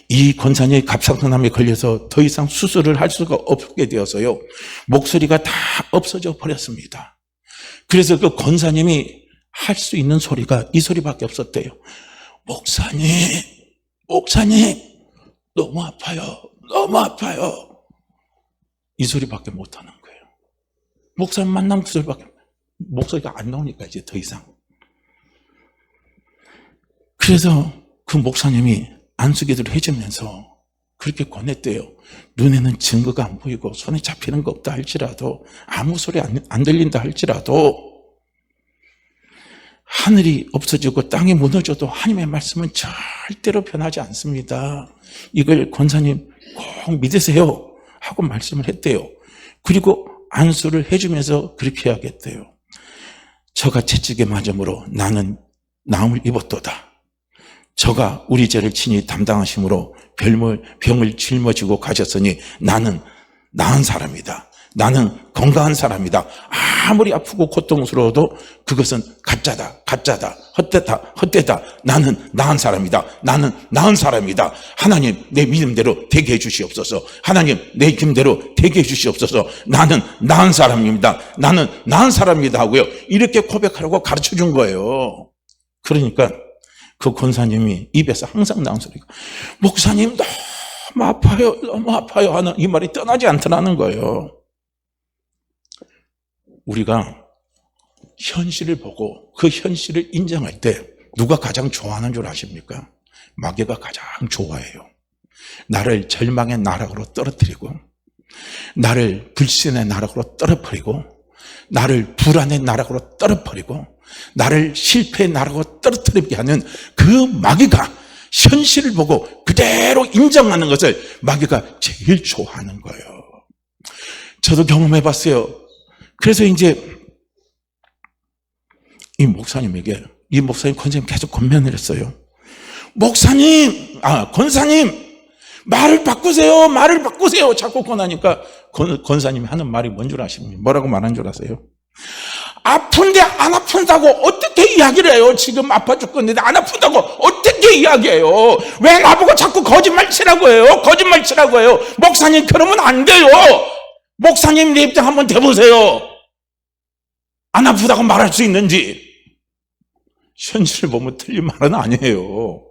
이 권사님이 갑상선암에 걸려서 더 이상 수술을 할 수가 없게 되어서요, 목소리가 다 없어져 버렸습니다. 그래서 그 권사님이 할 수 있는 소리가 이 소리밖에 없었대요. 목사님, 너무 아파요. 이 소리밖에 못하는 거예요. 목사님 만나면 그 소리밖에, 목소리가 안 나오니까 이제 더 이상. 그래서 그 목사님이 안수기도를 해주면서 그렇게 권했대요. 눈에는 증거가 안 보이고 손에 잡히는 거 없다 할지라도, 아무 소리 안 들린다 할지라도, 하늘이 없어지고 땅이 무너져도 하나님의 말씀은 절대로 변하지 않습니다. 이걸 권사님 꼭 믿으세요 하고 말씀을 했대요. 그리고 안수를 해주면서 그렇게 해야겠대요. 저가 채찍에 맞음으로 나는 나음을 입었도다. 저가 우리 죄를 친히 담당하심으로 병을 짊어지고 가셨으니 나는 나은 사람이다. 나는 건강한 사람이다. 아무리 아프고 고통스러워도 그것은 가짜다. 헛되다. 나는 나은 사람이다. 하나님, 내 믿음대로 되게 해주시옵소서. 하나님, 내 믿음대로 되게 해주시옵소서. 나는 나은 사람입니다. 하고요, 이렇게 고백하라고 가르쳐 준 거예요. 그러니까 그 권사님이 입에서 항상 나온 소리가, 목사님 너무 아파요 하는 이 말이 떠나지 않더라는 거예요. 우리가 현실을 보고 그 현실을 인정할 때 누가 가장 좋아하는 줄 아십니까? 마귀가 가장 좋아해요. 나를 절망의 나락으로 떨어뜨리고, 나를 불신의 나락으로 떨어뜨리고, 나를 불안의 나락으로 떨어뜨리고, 나를 실패의 나락으로 떨어뜨리게 하는 그 마귀가, 현실을 보고 그대로 인정하는 것을 마귀가 제일 좋아하는 거예요. 저도 경험해 봤어요. 그래서 이제 이 목사님 권사님 계속 권면을 했어요. 권사님, 말을 바꾸세요. 자꾸 권하니까 권사님이 하는 말이 뭔 줄 아십니까? 뭐라고 말한 줄 아세요? 아픈데 안 아픈다고 어떻게 이야기를 해요? 지금 아파 죽겠는데 안 아픈다고 어떻게 이야기해요? 왜 나보고 자꾸 거짓말 치라고 해요? 목사님, 그러면 안 돼요. 목사님, 내 입장 한번 대보세요. 안 아프다고 말할 수 있는지. 현실을 보면 틀린 말은 아니에요.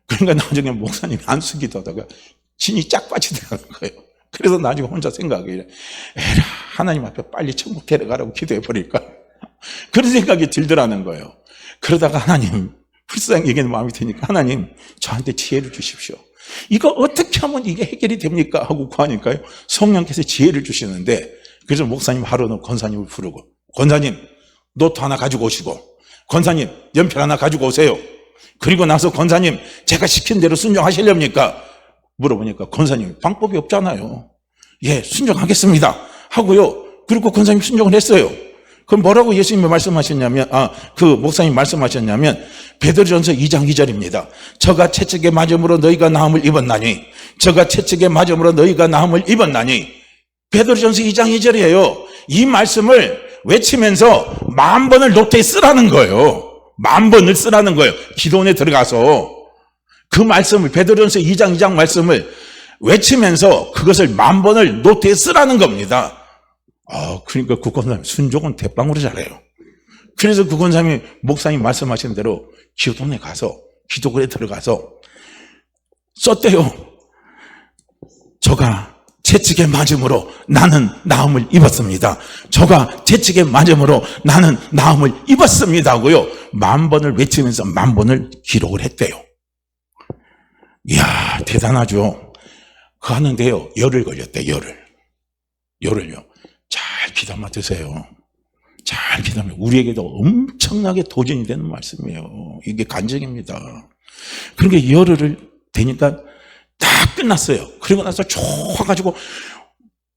그러니까 나중에 목사님이 안수기도 하다가 진이 짝 빠지더라는 거예요. 그래서 나중에 혼자 생각해, 에라, 하나님 앞에 빨리 천국 데려가라고 기도해 버릴까? 그런 생각이 들더라는 거예요. 그러다가 하나님, 불쌍히 얘기하는 마음이 드니까, 하나님, 저한테 지혜를 주십시오. 이거 어떻게 하면 이게 해결이 됩니까? 하고 구하니까요, 성령께서 지혜를 주시는데, 그래서 목사님 하루는 권사님을 부르고, 권사님, 노트 하나 가지고 오시고, 권사님, 연필 하나 가지고 오세요. 그리고 나서 권사님, 제가 시킨 대로 순종하시렵니까? 물어보니까 권사님, 방법이 없잖아요. 예, 순종하겠습니다 하고요. 그리고 권사님 순종을 했어요. 그럼 뭐라고 예수님이 말씀하셨냐면, 그 목사님 말씀하셨냐면, 베드로전서 2장 2절입니다. 저가 채찍에 맞음으로 너희가 나음을 입었나니. 베드로전서 2장 2절이에요. 이 말씀을 외치면서 10,000번을 노트에 쓰라는 거예요. 10,000번을 쓰라는 거예요. 기도원에 들어가서 그 말씀을, 베드로전서 2장 말씀을 외치면서 그것을 10,000번을 노트에 쓰라는 겁니다. 그러니까 그 권사님 순종은 대빵으로 잘해요. 그래서 그 권사님이 목사님 말씀하신 대로 기도원에 가서, 기도실에 들어가서 썼대요. 저가 채찍에 맞음으로 나는 나음을 입었습니다. 하고요. 10,000번을 외치면서 10,000번을 기록을 했대요. 이야, 대단하죠. 그거 하는데요, 열흘 걸렸대, 열흘요. 잘 귀담아 드세요. 잘 귀담아. 우리에게도 엄청나게 도전이 되는 말씀이에요. 이게 간증입니다. 그러니까 열흘을 되니까 다 끝났어요. 그리고 나서 좋아가지고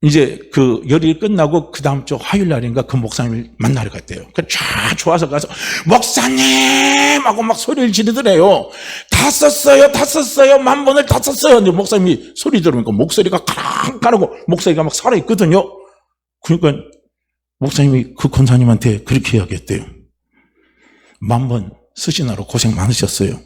이제 그 열일 끝나고 그 다음 주 화요일 날인가 그 목사님을 만나러 갔대요. 그 쫙 좋아서 가서 목사님 하고 막 소리를 지르더래요. 다 썼어요, 다 썼어요, 10,000번을 다 썼어요. 근데 목사님이 소리 들으니까 목소리가 가라가라고 목소리가 막 살아있거든요. 그러니까 목사님이 그 권사님한테 그렇게 이야기했대요. 10,000번 쓰시느라 고생 많으셨어요.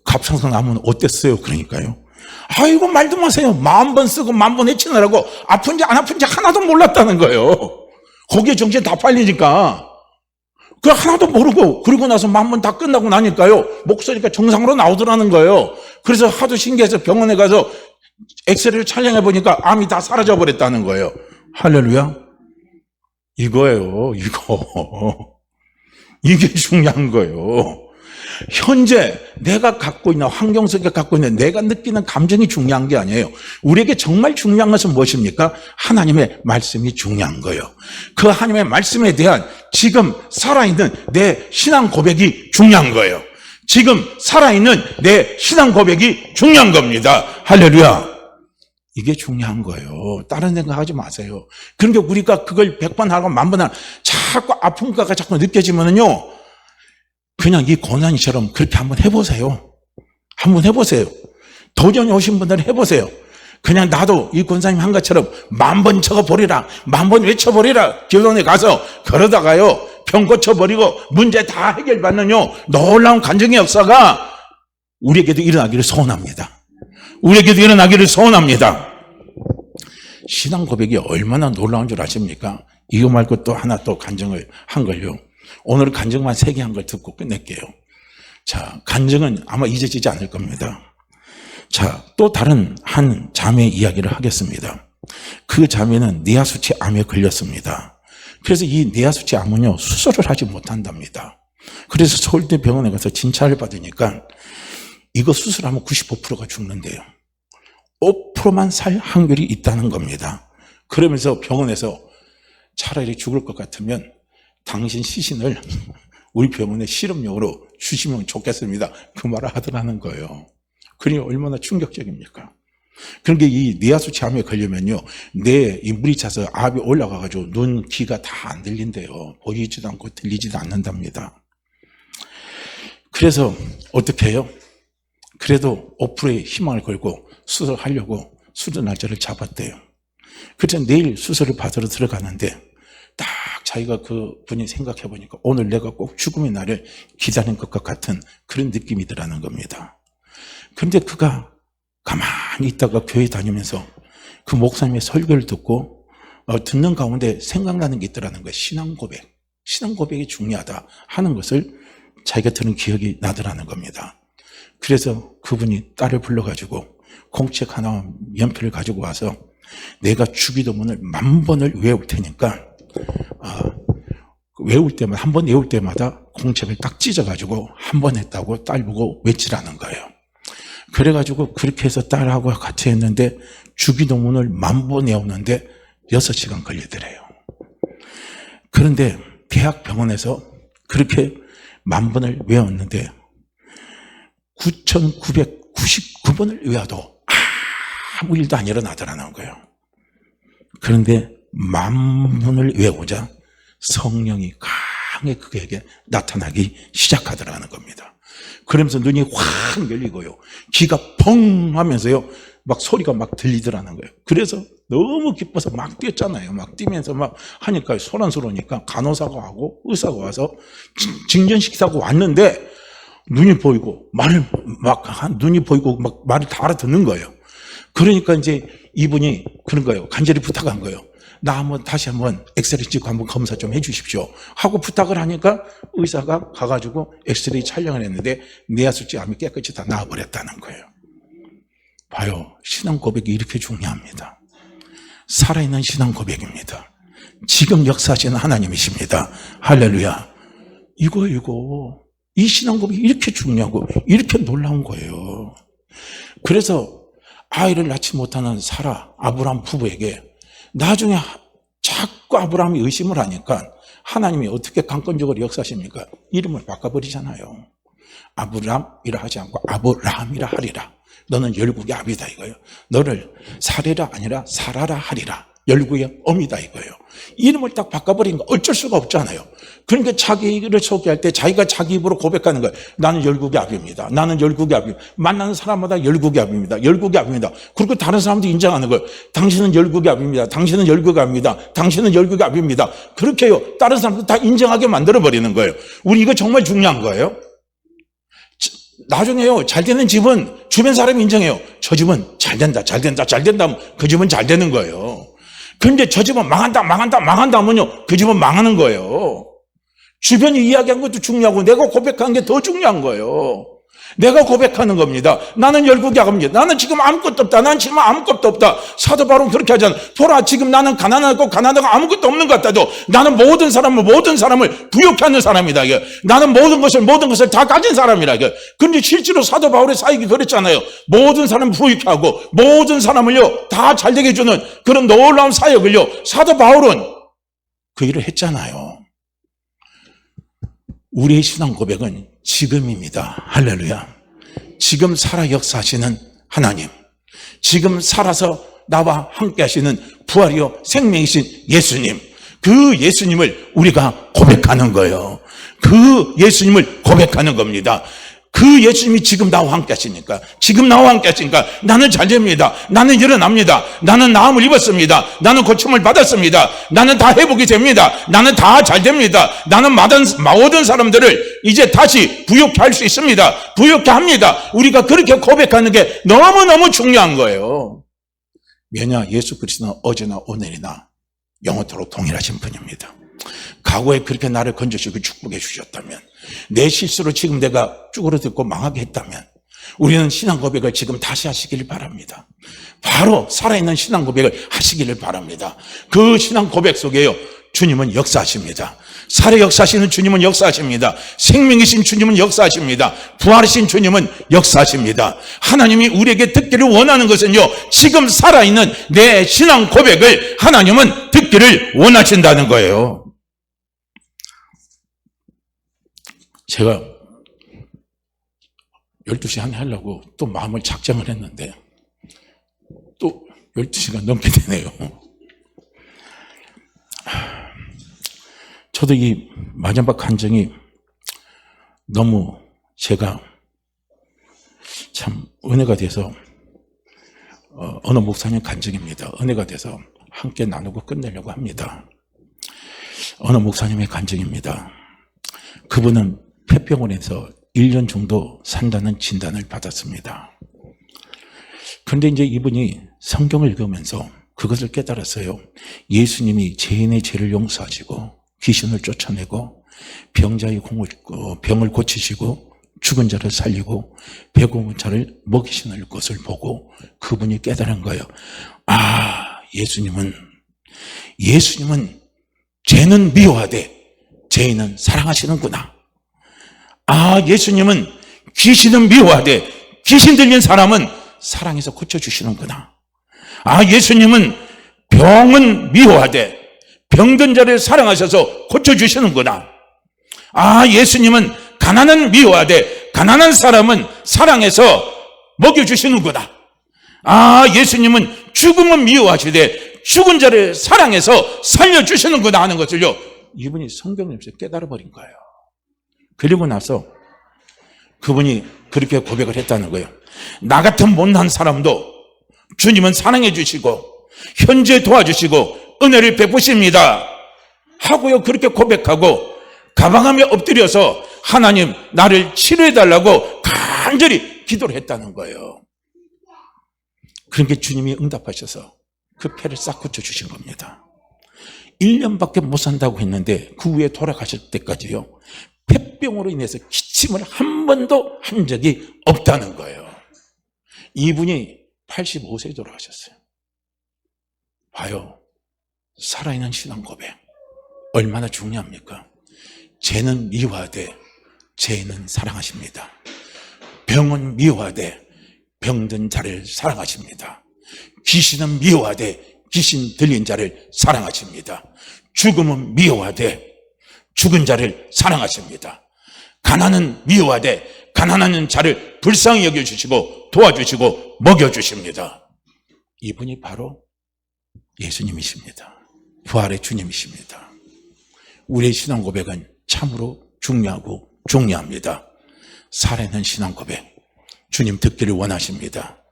갑상선 나면 어땠어요? 그러니까요. 아이고 말도 마세요. 10,000번 쓰고 10,000번 해치느라고 아픈지 안 아픈지 하나도 몰랐다는 거예요. 거기에 정신 다 팔리니까. 그 하나도 모르고 그리고 나서 10,000번 다 끝나고 나니까요. 목소리가 정상으로 나오더라는 거예요. 그래서 하도 신기해서 병원에 가서 엑스레이를 촬영해 보니까 암이 다 사라져 버렸다는 거예요. 할렐루야. 이거예요. 이거. 이게 중요한 거예요. 현재 내가 갖고 있는 환경 속에 갖고 있는 내가 느끼는 감정이 중요한 게 아니에요. 우리에게 정말 중요한 것은 무엇입니까? 하나님의 말씀이 중요한 거예요. 그 하나님의 말씀에 대한 지금 살아있는 내 신앙 고백이 중요한 거예요. 지금 살아있는 내 신앙 고백이 중요한 겁니다. 할렐루야. 이게 중요한 거예요. 다른 생각하지 마세요. 그러니까 우리가 그걸 100번 하고 10,000번 하고 자꾸 아픔가가 자꾸 느껴지면은요, 그냥 이 고난이처럼 그렇게 한번 해보세요. 한번 해보세요. 도전이 오신 분들은 해보세요. 그냥 나도 이 권사님 한 것처럼 10,000번 적어버리라, 10,000번 외쳐버리라. 교동에 가서 그러다가요, 병 고쳐버리고 문제 다 해결받는요, 놀라운 간증의 역사가 우리에게도 일어나기를 소원합니다. 우리에게도 일어나기를 소원합니다. 신앙 고백이 얼마나 놀라운 줄 아십니까? 이거 말고 또 하나 또 간증을 한 걸요. 오늘 간증만 3개 한 걸 듣고 끝낼게요. 자, 간증은 아마 잊어지지 않을 겁니다. 자, 또 다른 한 자매 이야기를 하겠습니다. 그 자매는 뇌하수치 암에 걸렸습니다. 그래서 이 뇌하수치 암은요, 수술을 하지 못한답니다. 그래서 서울대 병원에 가서 진찰을 받으니까 이거 수술하면 95%가 죽는데요. 5%만 살 확률이 있다는 겁니다. 그러면서 병원에서 차라리 죽을 것 같으면 당신 시신을 우리 병원에 실험용으로 주시면 좋겠습니다. 그 말을 하더라는 거예요. 그러니 얼마나 충격적입니까? 그러니까 이 뇌하수치 암에 걸리면요, 뇌에 이 물이 차서 압이 올라가가지고 눈, 귀가 다 안 들린대요. 보이지도 않고 들리지도 않는답니다. 그래서 어떻게 해요? 그래도 5%의 희망을 걸고 수술하려고 수술 날짜를 잡았대요. 그래서 내일 수술을 받으러 들어가는데 딱 자기가 그 분이 생각해 보니까 오늘 내가 꼭 죽음의 날을 기다린 것과 같은 그런 느낌이더라는 겁니다. 그런데 그가 가만히 있다가 교회 다니면서 그 목사님의 설교를 듣고 듣는 가운데 생각나는 게 있더라는 거예요. 신앙 고백. 신앙 고백이 중요하다 하는 것을 자기가 들은 기억이 나더라는 겁니다. 그래서 그분이 딸을 불러가지고 공책 하나 연필을 가지고 와서 내가 주기도문을 10,000번을 외울 테니까 외울 때마다 한 번 외울 때마다 공책을 딱 찢어가지고 한 번 했다고 딸 보고 외치라는 거예요. 그래가지고 그렇게 해서 딸하고 같이 했는데 주기도문을 10,000번 외우는데 6시간 걸리더래요. 그런데 대학병원에서 그렇게 10,000번을 외웠는데 9,999번을 외워도 아무 일도 안 일어나더라는 거예요. 그런데 10,000번을 외우자 성령이 강하게 그에게 나타나기 시작하더라는 겁니다. 그러면서 눈이 확 열리고요, 귀가 펑 하면서요, 막 소리가 막 들리더라는 거예요. 그래서 너무 기뻐서 막 뛰었잖아요. 막 뛰면서 막 하니까 소란스러우니까 간호사가 하고 의사가 와서 진전시키자고 왔는데 눈이 보이고 눈이 보이고 막 말을 다 알아듣는 거예요. 그러니까 이제 이분이 그런 거예요. 간절히 부탁한 거예요. 나 다시 한번 엑스레이 찍고 한번 검사 좀 해주십시오 하고 부탁을 하니까 의사가 가가지고 엑스레이 촬영을 했는데 뇌하수치 암이 깨끗이 다 나아버렸다는 거예요. 봐요. 신앙 고백이 이렇게 중요합니다. 살아있는 신앙 고백입니다. 지금 역사하시는 하나님이십니다. 할렐루야. 이거 이 신앙 고백이 이렇게 중요하고 이렇게 놀라운 거예요. 그래서 아이를 낳지 못하는 사라, 아브라함 부부에게 나중에 자꾸 아브라함이 의심을 하니까 하나님이 어떻게 강권적으로 역사하십니까? 이름을 바꿔버리잖아요. 아브라함이라 하지 않고 아브라함이라 하리라. 너는 열국의 아비다 이거예요. 너를 사레라 아니라 사라라 하리라. 열국의 어미다 이거예요. 이름을 딱 바꿔버린 거 어쩔 수가 없잖아요. 그러니까 자기를 소개할 때 자기가 자기 입으로 고백하는 거예요. 나는 열국의 아비입니다. 나는 열국의 아비. 만나는 사람마다 열국의 아비입니다. 열국의 아비입니다. 그리고 다른 사람도 인정하는 거예요. 당신은 열국의 아비입니다. 당신은 열국의 아비입니다. 당신은 열국의 아비입니다. 그렇게 해요. 다른 사람도 다 인정하게 만들어버리는 거예요. 우리 이거 정말 중요한 거예요. 나중에요, 잘 되는 집은 주변 사람이 인정해요. 저 집은 잘 된다, 잘 된다, 잘 된다 하면 그 집은 잘 되는 거예요. 그런데 저 집은 망한다, 망한다, 망한다 하면요, 그 집은 망하는 거예요. 주변이 이야기한 것도 중요하고 내가 고백한 게 더 중요한 거예요. 내가 고백하는 겁니다. 나는 열국의 아비입니다. 나는 지금 아무것도 없다. 나는 지금 아무것도 없다. 사도 바울은 그렇게 하잖아. 보라, 지금 나는 가난하고 가난하고 아무것도 없는 것 같아도 나는 모든 사람을 부욕케 하는 사람이다. 이게. 나는 모든 것을 다 가진 사람이라. 이게. 그런데 실제로 사도 바울의 사역이 그랬잖아요. 모든 사람을 부욕케 하고 모든 사람을요 다 잘되게 해주는 그런 놀라운 사역을요 사도 바울은 그 일을 했잖아요. 우리의 신앙 고백은 지금입니다. 할렐루야. 지금 살아 역사하시는 하나님, 지금 살아서 나와 함께 하시는 부활이요 생명이신 예수님, 그 예수님을 우리가 고백하는 거예요. 그 예수님을 고백하는 겁니다. 그 예수님이 지금 나와 함께 하시니까, 지금 나와 함께 하시니까 나는 잘 됩니다. 나는 일어납니다. 나는 나음을 입었습니다. 나는 고침을 받았습니다. 나는 다 회복이 됩니다. 나는 다 잘 됩니다. 나는 모든 사람들을 이제 다시 부욕케 할 수 있습니다. 부욕케 합니다. 우리가 그렇게 고백하는 게 너무너무 중요한 거예요. 왜냐, 예수 그리스도는 어제나 오늘이나 영원토록 동일하신 분입니다. 과거에 그렇게 나를 건져주고 축복해 주셨다면, 내 실수로 지금 내가 쭈그러들고 망하게 했다면 우리는 신앙 고백을 지금 다시 하시기를 바랍니다. 바로 살아있는 신앙 고백을 하시기를 바랍니다. 그 신앙 고백 속에요 주님은 역사하십니다. 살아 역사하시는 주님은 역사하십니다. 생명이신 주님은 역사하십니다. 부활하신 주님은 역사하십니다. 하나님이 우리에게 듣기를 원하는 것은요, 지금 살아있는 내 신앙 고백을 하나님은 듣기를 원하신다는 거예요. 제가 12시 한 하려고 또 마음을 작정을 했는데 또 12시가 넘게 되네요. 저도 이 마지막 간증이 너무 제가 참 은혜가 돼서 어느 목사님 간증입니다. 은혜가 돼서 함께 나누고 끝내려고 합니다. 어느 목사님의 간증입니다. 그분은 폐병원에서 1년 정도 산다는 진단을 받았습니다. 그런데 이제 이분이 성경을 읽으면서 그것을 깨달았어요. 예수님이 죄인의 죄를 용서하시고 귀신을 쫓아내고 병자의 병을 고치시고 죽은 자를 살리고 배고픈 자를 먹이시는 것을 보고 그분이 깨달은 거예요. 아, 예수님은 죄는 미워하되 죄인은 사랑하시는구나. 아, 예수님은 귀신은 미워하되 귀신 들린 사람은 사랑해서 고쳐주시는구나. 아, 예수님은 병은 미워하되 병든 자를 사랑하셔서 고쳐주시는구나. 아, 예수님은 가난은 미워하되 가난한 사람은 사랑해서 먹여주시는구나. 아, 예수님은 죽음은 미워하시되 죽은 자를 사랑해서 살려주시는구나 하는 것을요, 이분이 성경에서 깨달아버린 거예요. 그리고 나서 그분이 그렇게 고백을 했다는 거예요. 나 같은 못난 사람도 주님은 사랑해 주시고 현재 도와주시고 은혜를 베푸십니다 하고요, 그렇게 고백하고 가방함에 엎드려서 하나님 나를 치료해달라고 간절히 기도를 했다는 거예요. 그러니까 주님이 응답하셔서 그 폐를 싹 고쳐주신 겁니다. 1년밖에 못 산다고 했는데 그 후에 돌아가실 때까지요, 폐병으로 인해서 기침을 한 번도 한 적이 없다는 거예요. 이분이 85세에 돌아가셨어요. 봐요. 살아있는 신앙 고백 얼마나 중요합니까? 죄는 미워하되 죄인은 사랑하십니다. 병은 미워하되 병든 자를 사랑하십니다. 귀신은 미워하되 귀신 들린 자를 사랑하십니다. 죽음은 미워하되 죽은 자를 사랑하십니다. 가난은 미워하되 가난한 자를 불쌍히 여겨주시고 도와주시고 먹여주십니다. 이분이 바로 예수님이십니다. 부활의 주님이십니다. 우리의 신앙 고백은 참으로 중요하고 중요합니다. 살아있는 신앙 고백, 주님 듣기를 원하십니다.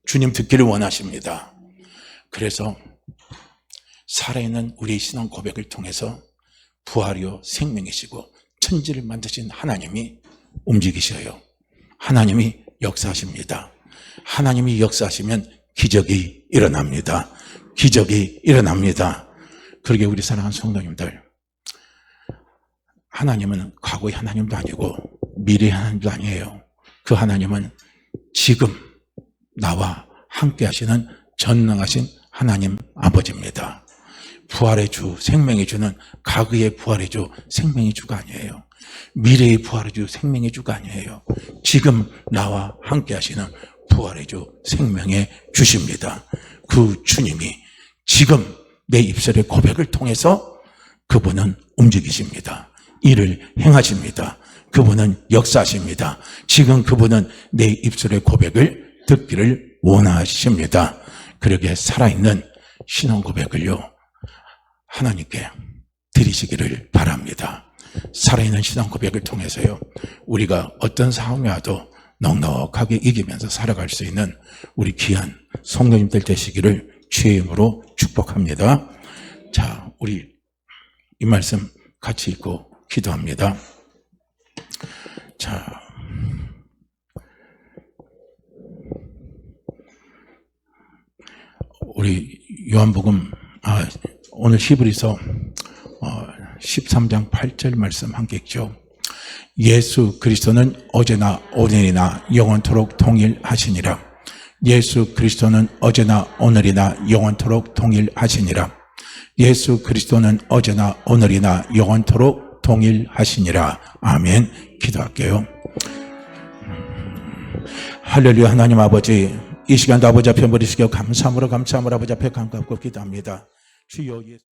주님 듣기를 원하십니다. 그래서 살아있는 우리의 신앙 고백을 통해서 부활이요 생명이시고 천지를 만드신 하나님이 움직이셔요. 하나님이 역사하십니다. 하나님이 역사하시면 기적이 일어납니다. 기적이 일어납니다. 그러게 우리 사랑하는 성도님들, 하나님은 과거의 하나님도 아니고 미래의 하나님도 아니에요. 그 하나님은 지금 나와 함께 하시는 전능하신 하나님 아버지입니다. 부활의 주, 생명의 주는 과거의 부활의 주, 생명의 주가 아니에요. 미래의 부활의 주, 생명의 주가 아니에요. 지금 나와 함께 하시는 부활의 주, 생명의 주십니다. 그 주님이 지금 내 입술의 고백을 통해서 그분은 움직이십니다. 일을 행하십니다. 그분은 역사하십니다. 지금 그분은 내 입술의 고백을 듣기를 원하십니다. 그러게 살아있는 신앙 고백을요, 하나님께 드리시기를 바랍니다. 살아있는 신앙 고백을 통해서요, 우리가 어떤 상황이 와도 넉넉하게 이기면서 살아갈 수 있는 우리 귀한 성도님들 되시기를 주의 이름으로 축복합니다. 자, 우리 이 말씀 같이 읽고 기도합니다. 자, 우리 요한복음, 오늘 히브리서 13장 8절 말씀 함께 읽죠. 예수 그리스도는 어제나 오늘이나 영원토록 동일하시니라. 예수 그리스도는 어제나 오늘이나 영원토록 동일하시니라. 예수 그리스도는 어제나 오늘이나 영원토록 동일하시니라. 아멘. 기도할게요. 할렐루야. 하나님 아버지, 이 시간도 아버지 앞에 머리 숙여 감사함으로 아버지 앞에 감격하고 기도합니다. 주여 예수